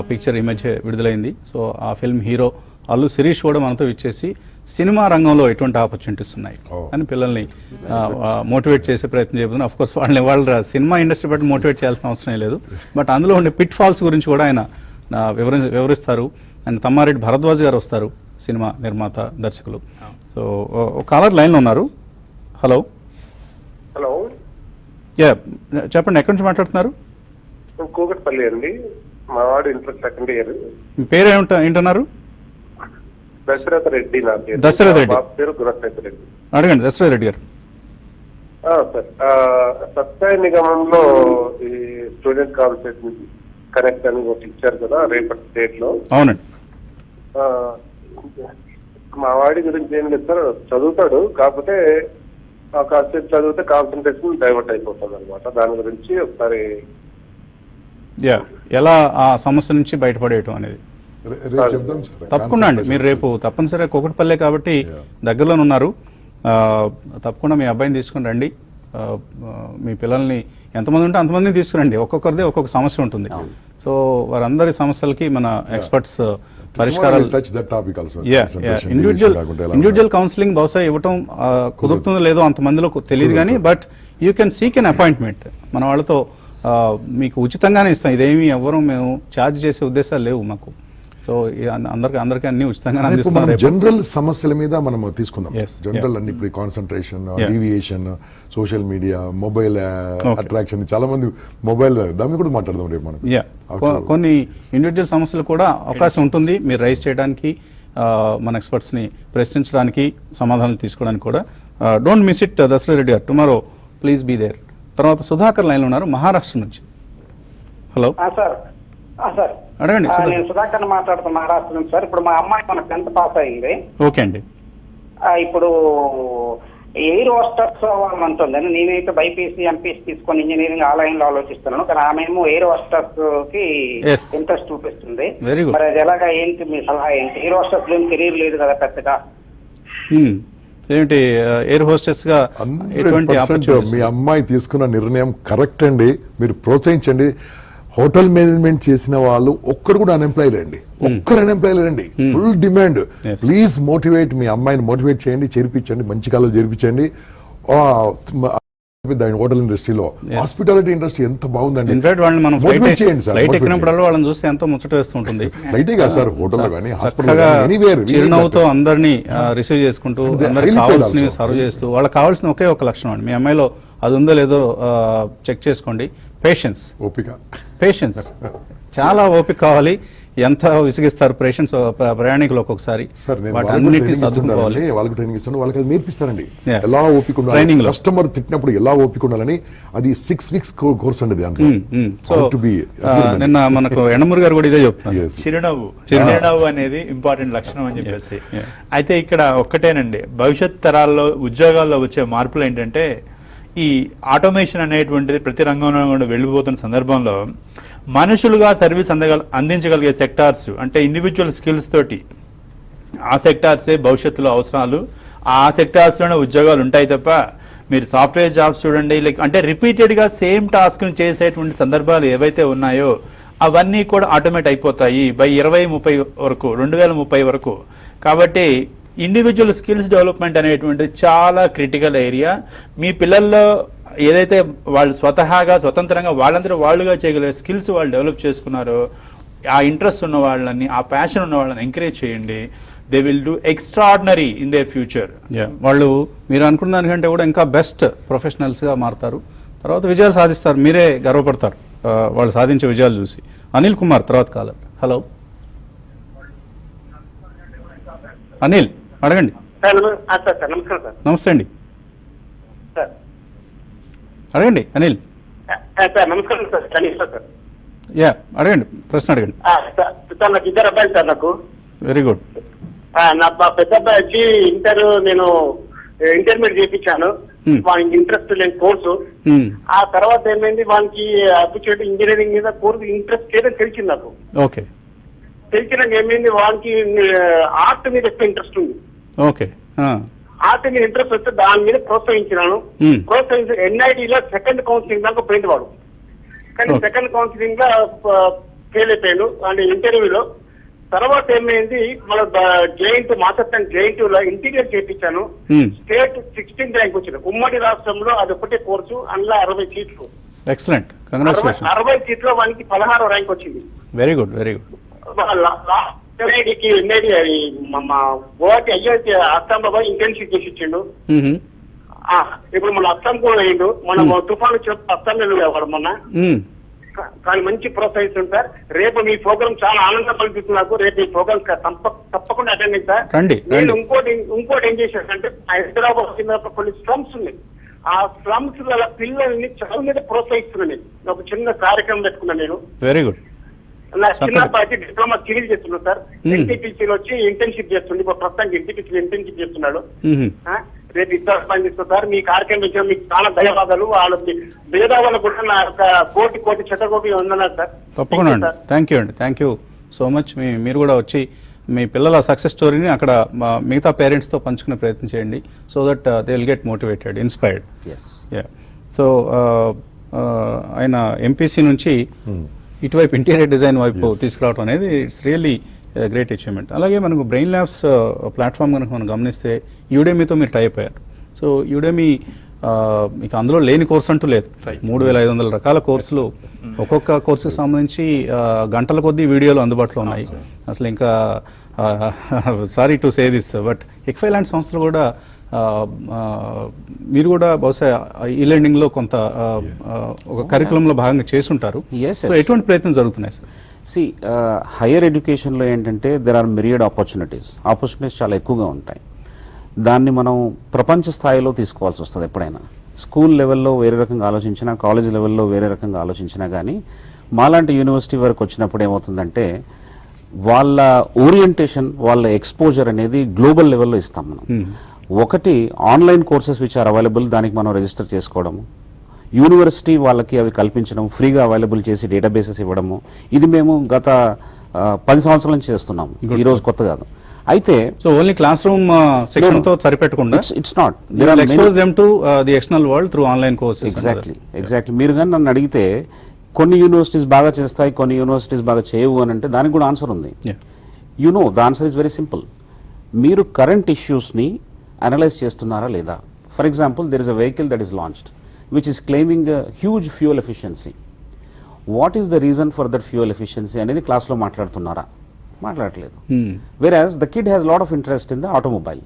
పిక్చర్ ఈ మధ్య విడుదలైంది. సో ఆ ఫిల్మ్ హీరో అల్లు శిరీష్ కూడా మనతో ఇచ్చేసి సినిమా రంగంలో ఎటువంటి ఆపర్చునిటీస్ ఉన్నాయి అని పిల్లల్ని మోటివేట్ చేసే ప్రయత్నం చేస్తున్నారు. అఫ్ కోర్స్ వాళ్ళ సినిమా ఇండస్ట్రీ బట్టి మోటివేట్ చేయాల్సిన అవసరం లేదు, బట్ అందులో ఉండే పిట్ ఫాల్స్ గురించి కూడా ఆయన వివరిస్తారు. అండ్ తమ్మారెడ్డి భరద్వాజ్ గారు వస్తారు, సినిమా నిర్మాత దర్శకులు. సో కాలర్ లైన్లో ఉన్నారు. హలో. హలో, చెప్పండి, ఎక్కడి నుంచి మాట్లాడుతున్నారు? కూకట్పల్లి అండి, మా వాడు ఇంటర్ 2nd ఇయర్. మీ పేరు ఏంటన్నారు? దశరథ రెడ్డి. నా పేరు దశరథ రెడ్డి. బాబు పేరు గుణశేఖర్ రెడ్డి. అడగండి దశరథ రెడ్డి గారు. సార్, సత్సాయి నిగమంలో ఈ స్టూడెంట్ కాన్సెప్ట్ కనెక్ట్ అని ఒకటి ఇచ్చారు కదా రేపటి డేట్ లో. అవునండి. మా వాడి గురించి ఏం లేదు సార్, చదువుతాడు, కాకపోతే ఆ కాన్సెప్ట్ చదివితే కాన్సన్ట్రేషన్ డైవర్ట్ అయిపోతుంది అనమాట. దాని గురించి ఒకసారి ఎలా ఆ సమస్య నుంచి బయటపడేయటం అనేది చెప్దాం సార్. తప్పకుండా అండి, మీరు రేపు తప్పనిసరిగా కూకట్పల్లె కాబట్టి దగ్గరలోనే ఉన్నారు, తప్పకుండా మీ అబ్బాయిని తీసుకుని రండి. మీ పిల్లల్ని ఎంతమంది ఉంటే అంతమందిని తీసుకురండి, ఒక్కొక్కరిదే ఒక్కొక్క సమస్య ఉంటుంది. సో వారందరి సమస్యలకి మన ఎక్స్పర్ట్స్ పరిష్కారాలు. ఇండివిజువల్ కౌన్సిలింగ్ బహుశా ఇవ్వటం కుదురుతుందో లేదో అంతమందిలో తెలియదు కానీ, but you can seek an appointment. మన వాళ్ళతో మీకు ఉచితంగానే ఇస్తాం, ఇదేమి ఎవరు మేము ఛార్జ్ చేసే ఉద్దేశాలు లేవు మాకు. సో అందరికీ అన్ని ఉచితంగా అందిస్తున్నాం. జనరల్ సమస్యల మీద మనం తీసుకుందాం. జనరల్ అన్ని ఇప్పుడు concentration, deviation, social media, mobile attraction, చాలా మంది మొబైల్ దాని కూడా మాట్లాడదాం రేపు మనం. కొన్ని ఇండివిజువల్ సమస్యలు కూడా అవకాశం ఉంటుంది మీరు రైజ్ చేయడానికి, మన ఎక్స్పర్ట్స్ని ప్రశ్నించడానికి, సమాధానాలు తీసుకోవడానికి కూడా. Don't miss it Dasharatha Reddy గారు, టుమారో ప్లీజ్ బీ దేర్. తర్వాత సుధాకర్ లైన్లో ఉన్నారు మహారాష్ట్ర నుంచి. Hello sir. అడగండి. నేను సుధాకర్ మాట్లాడుతున్నా మహారాష్ట్ర నుంచి సార్. ఇప్పుడు మా అమ్మాయి మన 10th పాస్ అయింది. ఓకే అండి. ఇప్పుడు ఎయిర్ హోస్టర్స్ అవ్వాలంటుందని, నేనైతే బైపీసీ ఎంపీసీ తీసుకొని ఇంజనీరింగ్ ఆ లైన్ లో ఆలోచిస్తున్నాను, కానీ ఆమెమో ఎయిర్ హోస్టర్స్ కి ఇంట్రెస్ట్ చూపిస్తుంది. మరి అది ఎలాగా, ఏంటి మీ సలహా ఏంటి? ఎయిర్ హోస్టర్స్ లో కెరీర్ లేదు కదా పెద్దగా. ఏమిటి ఎయిర్ హోస్టెస్ గా మీ అమ్మాయి తీసుకున్న నిర్ణయం కరెక్ట్ అండి, మీరు ప్రోత్సహించండి. హోటల్ మేనేజ్మెంట్ చేసిన వాళ్ళు ఒక్కరు కూడా అన్ఎంప్లాయ్ లేండి, లేరండి, ఫుల్ డిమాండ్. ప్లీజ్ మోటివేట్, మీ అమ్మాయిని మోటివేట్ చేయండి, చేర్పించండి, మంచి కాలంలో చేర్పించండి. హోటల్ ఇండస్ట్రీలో, హాస్పిటాలిటీ ఇండస్ట్రీ ఎంత బాగుందండి. ఇన్ఫాక్ట్ వాళ్ళని మనం ఫ్లైట్ ఎక్కినప్పుడల్లా వాళ్ళని చూస్తే ఎంతో ముచ్చట వేస్తుంటుంది. ఫ్లైటే కాదు సార్, హోటల్ కానీ చిరునవ్వుతో అందరినీ రిసీవ్ చేసుకుంటూ, అందరికి కావాల్సిన సర్వ్ చేస్తూ, వాళ్ళకి కావాల్సిన ఒకే ఒక లక్షణం అండి, మీ అమ్మాయిలో అది ఉందో లేదో చెక్ చేసుకోండి. పేషెన్స్ చాలా ఓపిక కావాలి. ఎంత విసిగిస్తారు పేషెంట్స్ ప్రయాణికులు ఒక్కొక్కసారి. వాళ్ళకి ట్రైనింగ్ ఇస్తాను, వాళ్ళకి అది నేర్పిస్తారండి ఎలా ఓపిక ఉండాలి, కస్టమర్ తిట్టినప్పుడు ఎలా ఓపిక ఉండాలని. అది 6 weeks కోర్స్ అండి. నిన్న మనకు ఎండమూరి గారు కూడా ఇదే చెప్తున్నారు, చిరునవ్వు అనేది ఇంపార్టెంట్ లక్షణం అని చెప్పేసి. అయితే ఇక్కడ ఒక్కటేనండి, భవిష్యత్ తరాల్లో ఉద్యోగాల్లో వచ్చే మార్పులు ఏంటంటే, ఈ ఆటోమేషన్ అనేటువంటిది ప్రతి రంగంలో కూడా వెళ్ళిపోతున్న సందర్భంలో మనుషులుగా సర్వీస్ అందించగలిగే సెక్టార్స్, అంటే ఇండివిజువల్ స్కిల్స్ తోటి ఆ సెక్టార్సే భవిష్యత్తులో అవసరాలు. ఆ సెక్టార్స్లోనే ఉద్యోగాలు ఉంటాయి తప్ప, మీరు సాఫ్ట్వేర్ జాబ్స్ చూడండి, అంటే రిపీటెడ్గా సేమ్ టాస్క్ని చేసేటువంటి సందర్భాలు ఏవైతే ఉన్నాయో అవన్నీ కూడా ఆటోమేట్ అయిపోతాయి. బై 2030 వరకు, 2030 వరకు కాబట్టి ఇండివిజువల్ స్కిల్స్ డెవలప్మెంట్ అనేటువంటిది చాలా క్రిటికల్ ఏరియా. మీ పిల్లల్లో ఏదైతే వాళ్ళు స్వతంత్రంగా వాళ్ళందరూ వాళ్ళుగా చేయగలిగే స్కిల్స్ వాళ్ళు డెవలప్ చేసుకున్నారో, ఆ ఇంట్రెస్ట్ ఉన్న వాళ్ళని, ఆ ప్యాషన్ ఉన్న వాళ్ళని ఎంకరేజ్ చేయండి. They will do extraordinary in their future. వాళ్ళు మీరు అనుకున్న దానికంటే కూడా ఇంకా బెస్ట్ ప్రొఫెషనల్స్గా మారుతారు, తర్వాత విజయాలు సాధిస్తారు, మీరే గర్వపడతారు వాళ్ళు సాధించే విజయాలు చూసి. అనిల్ కుమార్ తర్వాత కాలర్. హలో అనిల్, అడగండి. నమస్తే అండి, అడగండి అనిల్. నమస్కారం సార్. యా, అడగండి, ప్రశ్న అడగండి. సార్ నాకు ఇద్దరు అబ్బాయిలు సార్. నాకు వెరీ గుడ్. నా పెద్ద అబ్బాయి వచ్చి నేను ఇంటర్మీడియట్ చేయించాను. వానికి ఇంట్రెస్ట్ లేని కోర్సు. ఆ తర్వాత ఏమైంది, వానికి ఆపర్చునిటీ ఇంజనీరింగ్ మీద కోర్సు ఇంట్రెస్ట్ లేదని తెలిసింది నాకు. ఓకే. తెలిసినాక ఏమైంది, వానికి ఆర్ట్ మీద ఎక్కువ ఇంట్రెస్ట్ ఉంది. ఓకే. ఆర్ట్ మీద ఇంట్రెస్ట్ వస్తే దాని మీద ప్రోత్సహించినాను. ప్రోత్సహించి ఎన్ఐటీలో సెకండ్ కౌన్సిలింగ్ దాకా పోయింది వాడు. కానీ సెకండ్ కౌన్సిలింగ్ లో ఫెయిల్ అయిపోయాను అంటే ఇంటర్వ్యూలో. తర్వాత ఏమైంది, మన జేఎన్టీ మాసత్తాన్ జేఎన్టీ లో ఇంటీరియర్ చేయించాను. స్టేట్ 16th ర్యాంక్ వచ్చింది. ఉమ్మడి రాష్ట్రంలో అది ఒకటే కోర్సు, అందులో 60 సీట్లు. Excellent, congratulations. 60 సీట్లో వానికి 16వ ర్యాంక్ వచ్చింది. Very good, very good. గోవాకి ఐఐటి అస్సాం లో ఇంటర్న్షిప్ చేసి ఇచ్చిండు. ఇప్పుడు మన అస్సాం కూడా వేయండు. మనం తుఫాను అస్సాం వెళ్ళేవాడు మొన్న. కానీ మంచి ప్రోత్సహిస్తుంది. రేపు మీ ప్రోగ్రామ్ చాలా ఆనందం కల్పిస్తుంది నాకు. రేపు ఈ ప్రోగ్రామ్ తప్పకుండా అటెండ్ అవుతా. నేను ఇంకోటి ఏం చేశానంటే, హైదరాబాద్ కొన్ని స్లమ్స్ ఉన్నాయి. ఆ స్లమ్స్ వల్ల పిల్లల్ని చదువు మీద ప్రోత్సహిస్తున్నాను. నేను ఒక చిన్న కార్యక్రమం పెట్టుకున్నాను. నేను వెరీ గుడ్. నా చిన్న పార్టీ డిప్లొమా సివిల్ చేస్తున్నాడు సార్. ఎన్టీపీసీలో వచ్చి ఇంటర్న్షిప్ చేస్తుంది. ఇప్పుడు ప్రస్తుతానికి ఎన్టీపీసీలో ఇంటర్న్షిప్ చేస్తున్నాడు. రేపు ఇద్దరు పనిచేస్తారు సార్. మీ కార్యక్రమం ఇచ్చిన మీకు చాలా ధన్యవాదాలు. వాళ్ళకి భేదావాళ్ళు కూడా నా యొక్క కోటి శతకోటి వందనాలు సార్. తప్పకుండా అండి. థ్యాంక్ యూ అండి, థ్యాంక్ యూ సో మచ్. మీరు కూడా వచ్చి మీ పిల్లల సక్సెస్ స్టోరీని అక్కడ మిగతా పేరెంట్స్తో పంచుకునే ప్రయత్నం చేయండి. So that they will get motivated, inspired. So ఆయన ఎంపీసీ నుంచి ఇటువైపు ఇంటీరియర్ డిజైన్ వైపు తీసుకురావడం అనేది ఇట్స్ రియల్లీ గ్రేట్ అచీవ్మెంట్. అలాగే మనకు బ్రెయిన్ ల్యాబ్స్ ప్లాట్ఫామ్ కనుక మనం గమనిస్తే యూడెమీతో మీరు టైప్ అయ్యారు. సో యూడెమీ మీకు అందులో లేని కోర్సు అంటూ లేదు. 3500 రకాల కోర్సులు, ఒక్కొక్క కోర్సుకు సంబంధించి గంటల కొద్దీ వీడియోలు అందుబాటులో ఉన్నాయి. అసలు ఇంకా sorry to say this, but ICFAI లాంటి సంస్థలు కూడా మీరు కూడా బహుశా ఈ లెర్నింగ్లో కొంత ఒక కరికులంలో భాగంగా చేసుంటారు. సో ఎటువంటి ప్రయత్నం జరుగుతున్నాయి సార్? సి హైయర్ ఎడ్యుకేషన్లో ఏంటంటే దెర్ ఆర్ మిరియడ్ ఆపర్చునిటీస్ చాలా ఎక్కువగా ఉంటాయి. దాన్ని మనం ప్రపంచ స్థాయిలో తీసుకోవాల్సి వస్తుంది. ఎప్పుడైనా స్కూల్ లెవెల్లో వేరే రకంగా ఆలోచించినా, కాలేజ్ లెవెల్లో వేరే రకంగా ఆలోచించినా కానీ మాలాంటి యూనివర్సిటీ వరకు వచ్చినప్పుడు ఏమవుతుందంటే వాళ్ళ ఓరియంటేషన్, వాళ్ళ ఎక్స్పోజర్ అనేది గ్లోబల్ లెవెల్లో ఇస్తాం మనం. ఒకటి online courses which are available, దానికి మనం రిజిస్టర్ చేసుకోవడము, యూనివర్సిటీ వాళ్ళకి అవి కల్పించడం, ఫ్రీగా అవైలబుల్ చేసి డేటాబేసెస్ ఇవ్వడము. ఇది మేము గత 10 సంవత్సరాల నుంచి చేస్తున్నాము, ఈ రోజు కొత్త కాదు. అయితే so only classroom section తో సరిపెట్టకుండా it's not, expose them to the external world through online courses. Exactly. మీరు కానీ నన్ను అడిగితే కొన్ని యూనివర్సిటీస్ బాగా చేస్తాయి, కొన్ని యూనివర్సిటీస్ బాగా చేయవు అని అంటే దానికి కూడా ఆన్సర్ ఉంది. The answer is very simple. మీరు కరెంట్ ఇష్యూస్ని అనలైజ్ చేస్తున్నారా లేదా? For example, there is a vehicle that is launched which is claiming a huge fuel efficiency. What is the reason for that fuel efficiency అనేది క్లాస్లో మాట్లాడట్లేదు. Whereas the kid has a lot of interest in the automobile.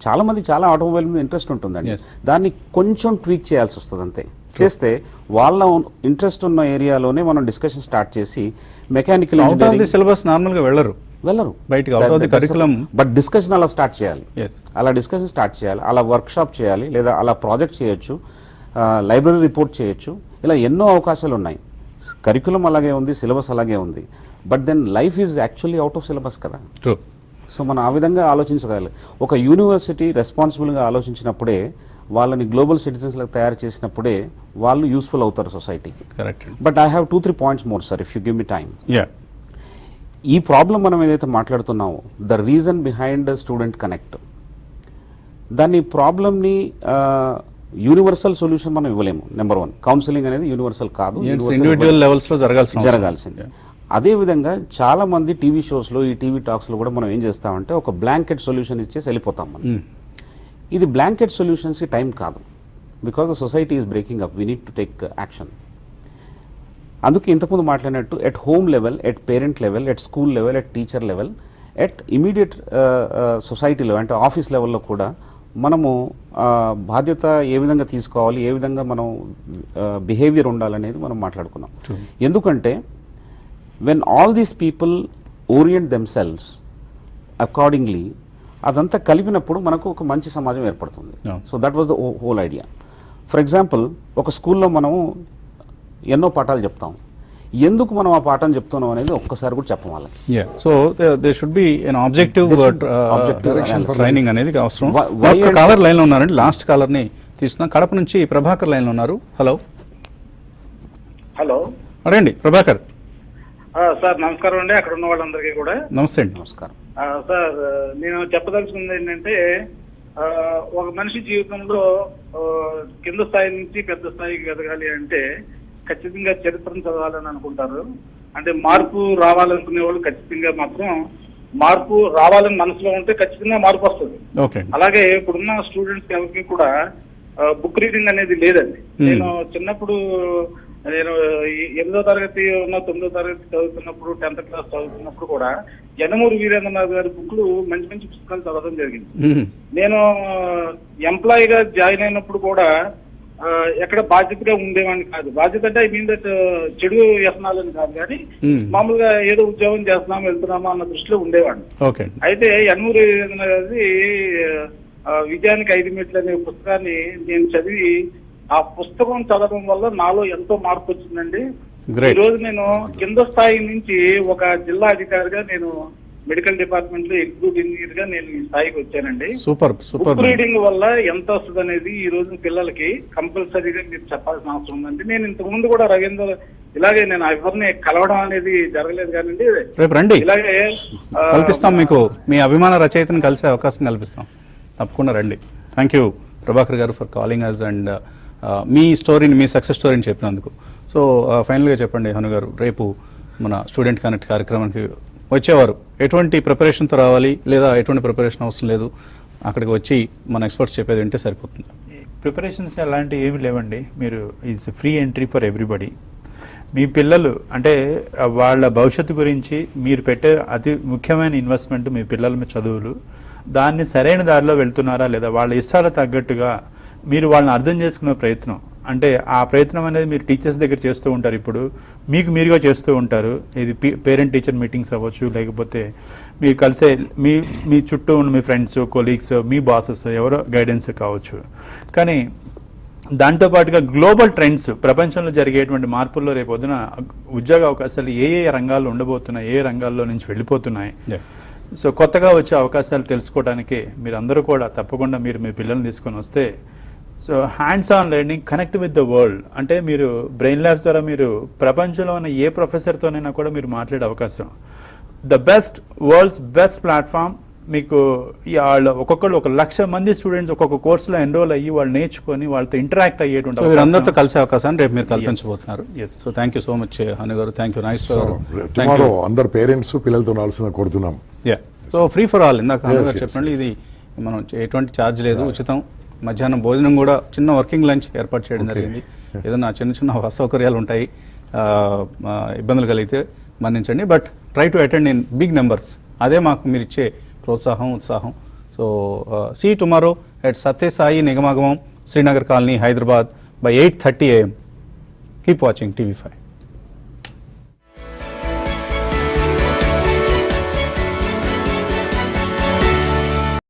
చాలా మంది చాలా automobile మీద interest ఉంటుందండి. దాన్ని కొంచెం ట్వీక్ చేయాల్సి వస్తుంది అంతే. చేస్తే వాళ్ళ ఇంట్రెస్ట్ ఉన్న ఏరియాలోనే మనం డిస్కషన్ స్టార్ట్ చేసి మెకానికల్ ఇంజనీరింగ్ సిలబస్ నార్మల్ గా వెళ్ళరు బయటికి కరికులం, బట్ డిస్కషన్ అలా స్టార్ట్ చేయాలి. అలా డిస్కషన్ స్టార్ట్ చేయాలి, అలా వర్క్ షాప్ చేయాలి, లేదా అలా ప్రాజెక్ట్ చేయొచ్చు, లైబ్రరీ రిపోర్ట్ చేయొచ్చు. ఇలా ఎన్నో అవకాశాలు ఉన్నాయి. కరికులం అలాగే ఉంది, సిలబస్ అలాగే ఉంది. But then life is actually out of syllabus కదా. సో మనం ఆ విధంగా ఆలోచించగలి. ఒక యూనివర్సిటీ రెస్పాన్సిబుల్గా ఆలోచించినప్పుడే, వాళ్ళని గ్లోబల్ సిటిజన్స్ లకు తయారు చేసినప్పుడే వాళ్ళు యూస్ఫుల్ అవుతారు సొసైటీకి. But I have 2-3 points more sir, if you give me time. ఈ ప్రాబ్లం మనం ఏదైతే మాట్లాడుతున్నామో, the reason behind student connect, దాన్ని ప్రాబ్లమ్ని యూనివర్సల్ సొల్యూషన్ మనం ఇవ్వలేము. నెంబర్ 1, కౌన్సిలింగ్ అనేది యూనివర్సల్ కాదు, ఇండివిడ్యువల్ లెవెల్స్ లో జరగాల్సింది. అదేవిధంగా చాలామంది టీవీ షోస్లో ఈ టీవీ టాక్స్లో కూడా మనం ఏం చేస్తామంటే ఒక బ్లాంకెట్ సొల్యూషన్ ఇచ్చేసి వెళ్ళిపోతాం మనం. ఇది బ్లాంకెట్ సొల్యూషన్స్కి టైం కాదు. Because the society is breaking up, we need to take action. అందుకే ఇంతకుముందు మాట్లాడినట్టు at home level, at parent level, at school level, at teacher level, at immediate society level అంటే office లెవెల్లో కూడా మనము బాధ్యత ఏ విధంగా తీసుకోవాలి, ఏ విధంగా మనం బిహేవియర్ ఉండాలనేది మనం మాట్లాడుకున్నాం. ఎందుకంటే when all these people orient themselves accordingly, అదంతా కలిపినప్పుడు మనకు ఒక మంచి సమాజం ఏర్పడుతుంది. So that was the whole idea. For example, ఒక స్కూల్లో మనము ఎన్నో పాఠాలు చెప్తాం. ఎందుకు మనం ఆ పాఠం చెప్తున్నాం అనేది ఒక్కసారి కూడా చెప్పాలి. So they should be an objective training అనేది అవసరం. కాలర్ లైన్ లో ఉన్నారండి, లాస్ట్ కాలర్ ని తీసుకున్నాం. కడప నుంచి ప్రభాకర్ లైన్ లో ఉన్నారు. హలో హలో అడండి ప్రభాకర్. సార్ నమస్కారం అండి, అక్కడ ఉన్న వాళ్ళందరికీ కూడా నమస్తే అండి. నమస్కారం సార్. నేను చెప్పదలుచుకుంది ఏంటంటే, ఒక మనిషి జీవితంలో కింద స్థాయి నుంచి పెద్ద స్థాయికి ఎదగాలి అంటే ఖచ్చితంగా చరిత్రను చదవాలని అనుకుంటారు. అంటే మార్పు రావాలనుకునే వాళ్ళు ఖచ్చితంగా మాత్రం మార్పు రావాలని మనసులో ఉంటే ఖచ్చితంగా మార్పు వస్తుంది. అలాగే ఇప్పుడున్న స్టూడెంట్స్ ఎవరికి కూడా బుక్ రీడింగ్ అనేది లేదండి. నేను చిన్నప్పుడు, నేను 8వ తరగతి 9వ తరగతి చదువుతున్నప్పుడు, 10th క్లాస్ చదువుతున్నప్పుడు కూడా యనమూరి వీరేంద్రనాథ్ గారి బుక్లు మంచి మంచి పుస్తకాలు చదవడం జరిగింది. నేను ఎంప్లాయీగా జాయిన్ అయినప్పుడు కూడా ఎక్కడ బాధ్యతగా ఉండేవాడిని కాదు. బాధ్యత అంటే ఐ మీన్ దట్ చెడు వ్యసనాలని కాదు, కానీ మామూలుగా ఏదో ఉద్యోగం చేస్తున్నాము వెళ్తున్నామా అన్న దృష్టిలో ఉండేవాడిని. అయితే యనమూరి వీరేంద్రనాథ్ గారి విజయానికి 5 మెట్లు అనే పుస్తకాన్ని నేను చదివి, ఆ పుస్తకం చదవడం వల్ల నాలో ఎంతో మార్పు వచ్చిందండి. ఈ రోజు నేను కింద స్థాయి నుంచి ఒక జిల్లా అధికారిగా, నేను మెడికల్ డిపార్ట్మెంట్ లో ఎగ్జిక్యూటివ్ ఇంజనీర్ గా నేను ఈ స్థాయికి వచ్చానండి. బుక్ రీడింగ్ వల్ల ఎంత వస్తుంది అనేది ఈ రోజు పిల్లలకి కంపల్సరీగా మీరు చెప్పాల్సిన అవసరం ఉందండి. నేను ఇంతకు ముందు కూడా రవీంద్ర ఇలాగే నేను ఎవరిని కలవడం అనేది జరగలేదు కానండి, రేపు రండి, ఇలాగే కల్పిస్తాం మీకు, మీ అభిమాన రచయితను కలిసే అవకాశం కల్పిస్తాం. తప్పకుండా రండి. థ్యాంక్ యూ ప్రభాకర్ గారు ఫర్ కాలింగ్ అస్ అండ్ మీ స్టోరీని, మీ సక్సెస్ స్టోరీని చెప్పినందుకు. సో ఫైనల్గా చెప్పండి హను గారు, రేపు మన స్టూడెంట్ కనెక్ట్ కార్యక్రమానికి వచ్చేవారు ఎటువంటి ప్రిపరేషన్తో రావాలి, లేదా ఎటువంటి ప్రిపరేషన్ అవసరం లేదు, అక్కడికి వచ్చి మన ఎక్స్పర్ట్స్ చెప్పేది వింటే సరిపోతుంది? ప్రిపరేషన్స్ అలాంటివి ఏమి లేవండి. మీరు it's free entry for everybody. మీ పిల్లలు అంటే వాళ్ళ భవిష్యత్తు గురించి మీరు పెట్టే అతి ముఖ్యమైన ఇన్వెస్ట్మెంట్ మీ పిల్లల చదువులు. దాన్ని సరైన దారిలో వెళ్తున్నారా లేదా, వాళ్ళ ఇష్టాలకు తగ్గట్టుగా మీరు వాళ్ళని అర్థం చేసుకునే ప్రయత్నం, అంటే ఆ ప్రయత్నం అనేది మీరు టీచర్స్ దగ్గర చేస్తూ ఉంటారు, ఇప్పుడు మీకు మీరుగా చేస్తూ ఉంటారు. ఇది పేరెంట్ టీచర్ మీటింగ్స్ అవ్వచ్చు, లేకపోతే మీరు కలిసే మీ చుట్టూ ఉన్న మీ ఫ్రెండ్స్, కొలీగ్స్, మీ బాసెస్ ఎవరో గైడెన్స్ కావచ్చు. కానీ దాంతోపాటుగా గ్లోబల్ ట్రెండ్స్, ప్రపంచంలో జరిగేటువంటి మార్పుల్లో రేపొద్దున ఉద్యోగ అవకాశాలు ఏ ఏ రంగాల్లో ఉండబోతున్నాయి, ఏ రంగాల్లో నుంచి వెళ్ళిపోతున్నాయి, సో కొత్తగా వచ్చే అవకాశాలు తెలుసుకోవడానికి మీరు అందరూ కూడా తప్పకుండా మీరు మీ పిల్లల్ని తీసుకొని వస్తే, so hands on learning, connect with the world. అంటే మీరు బ్రెయిన్ ల్యాబ్స్ ద్వారా మీరు ప్రపంచంలో ఉన్న ఏ ప్రొఫెసర్తోనైనా కూడా మీరు మాట్లాడే అవకాశం. The best, world's best platform. మీకు వాళ్ళు ఒక్కొక్కరు 1,00,000 మంది స్టూడెంట్స్ ఒక్కొక్క కోర్సులో ఎన్రోల్ అయ్యి వాళ్ళు నేర్చుకొని వాళ్ళతో ఇంటరాక్ట్ అయ్యేటువంటి అందరితో కలిసే అవకాశాన్ని రేపు మీరు కల్పించబోతున్నారు. So thank you so much Hanu garu, thank you. Nice. అందరు పేరెంట్స్ పిల్లలతో రావాల్సిన కోరుతున్నాం. సో ఫ్రీ ఫర్ ఆల్, ఇందాక హను గారు చెప్పండి, ఇది మనం ఎటువంటి ఛార్జ్ లేదు, ఉచితం. మధ్యాహ్నం భోజనం కూడా చిన్న వర్కింగ్ లంచ్ ఏర్పాటు చేయడం జరిగింది. ఏదైనా చిన్న అసౌకర్యాలు ఉంటాయి, ఇబ్బందులు కలిగితే మన్నించండి, but try to attend in big numbers. అదే మాకు మీరు ఇచ్చే ప్రోత్సాహం, ఉత్సాహం. So see tomorrow at Sathyasai Nigamagamam, Srinagar colony, Hyderabad by 8:30 AM. Keep watching TV5.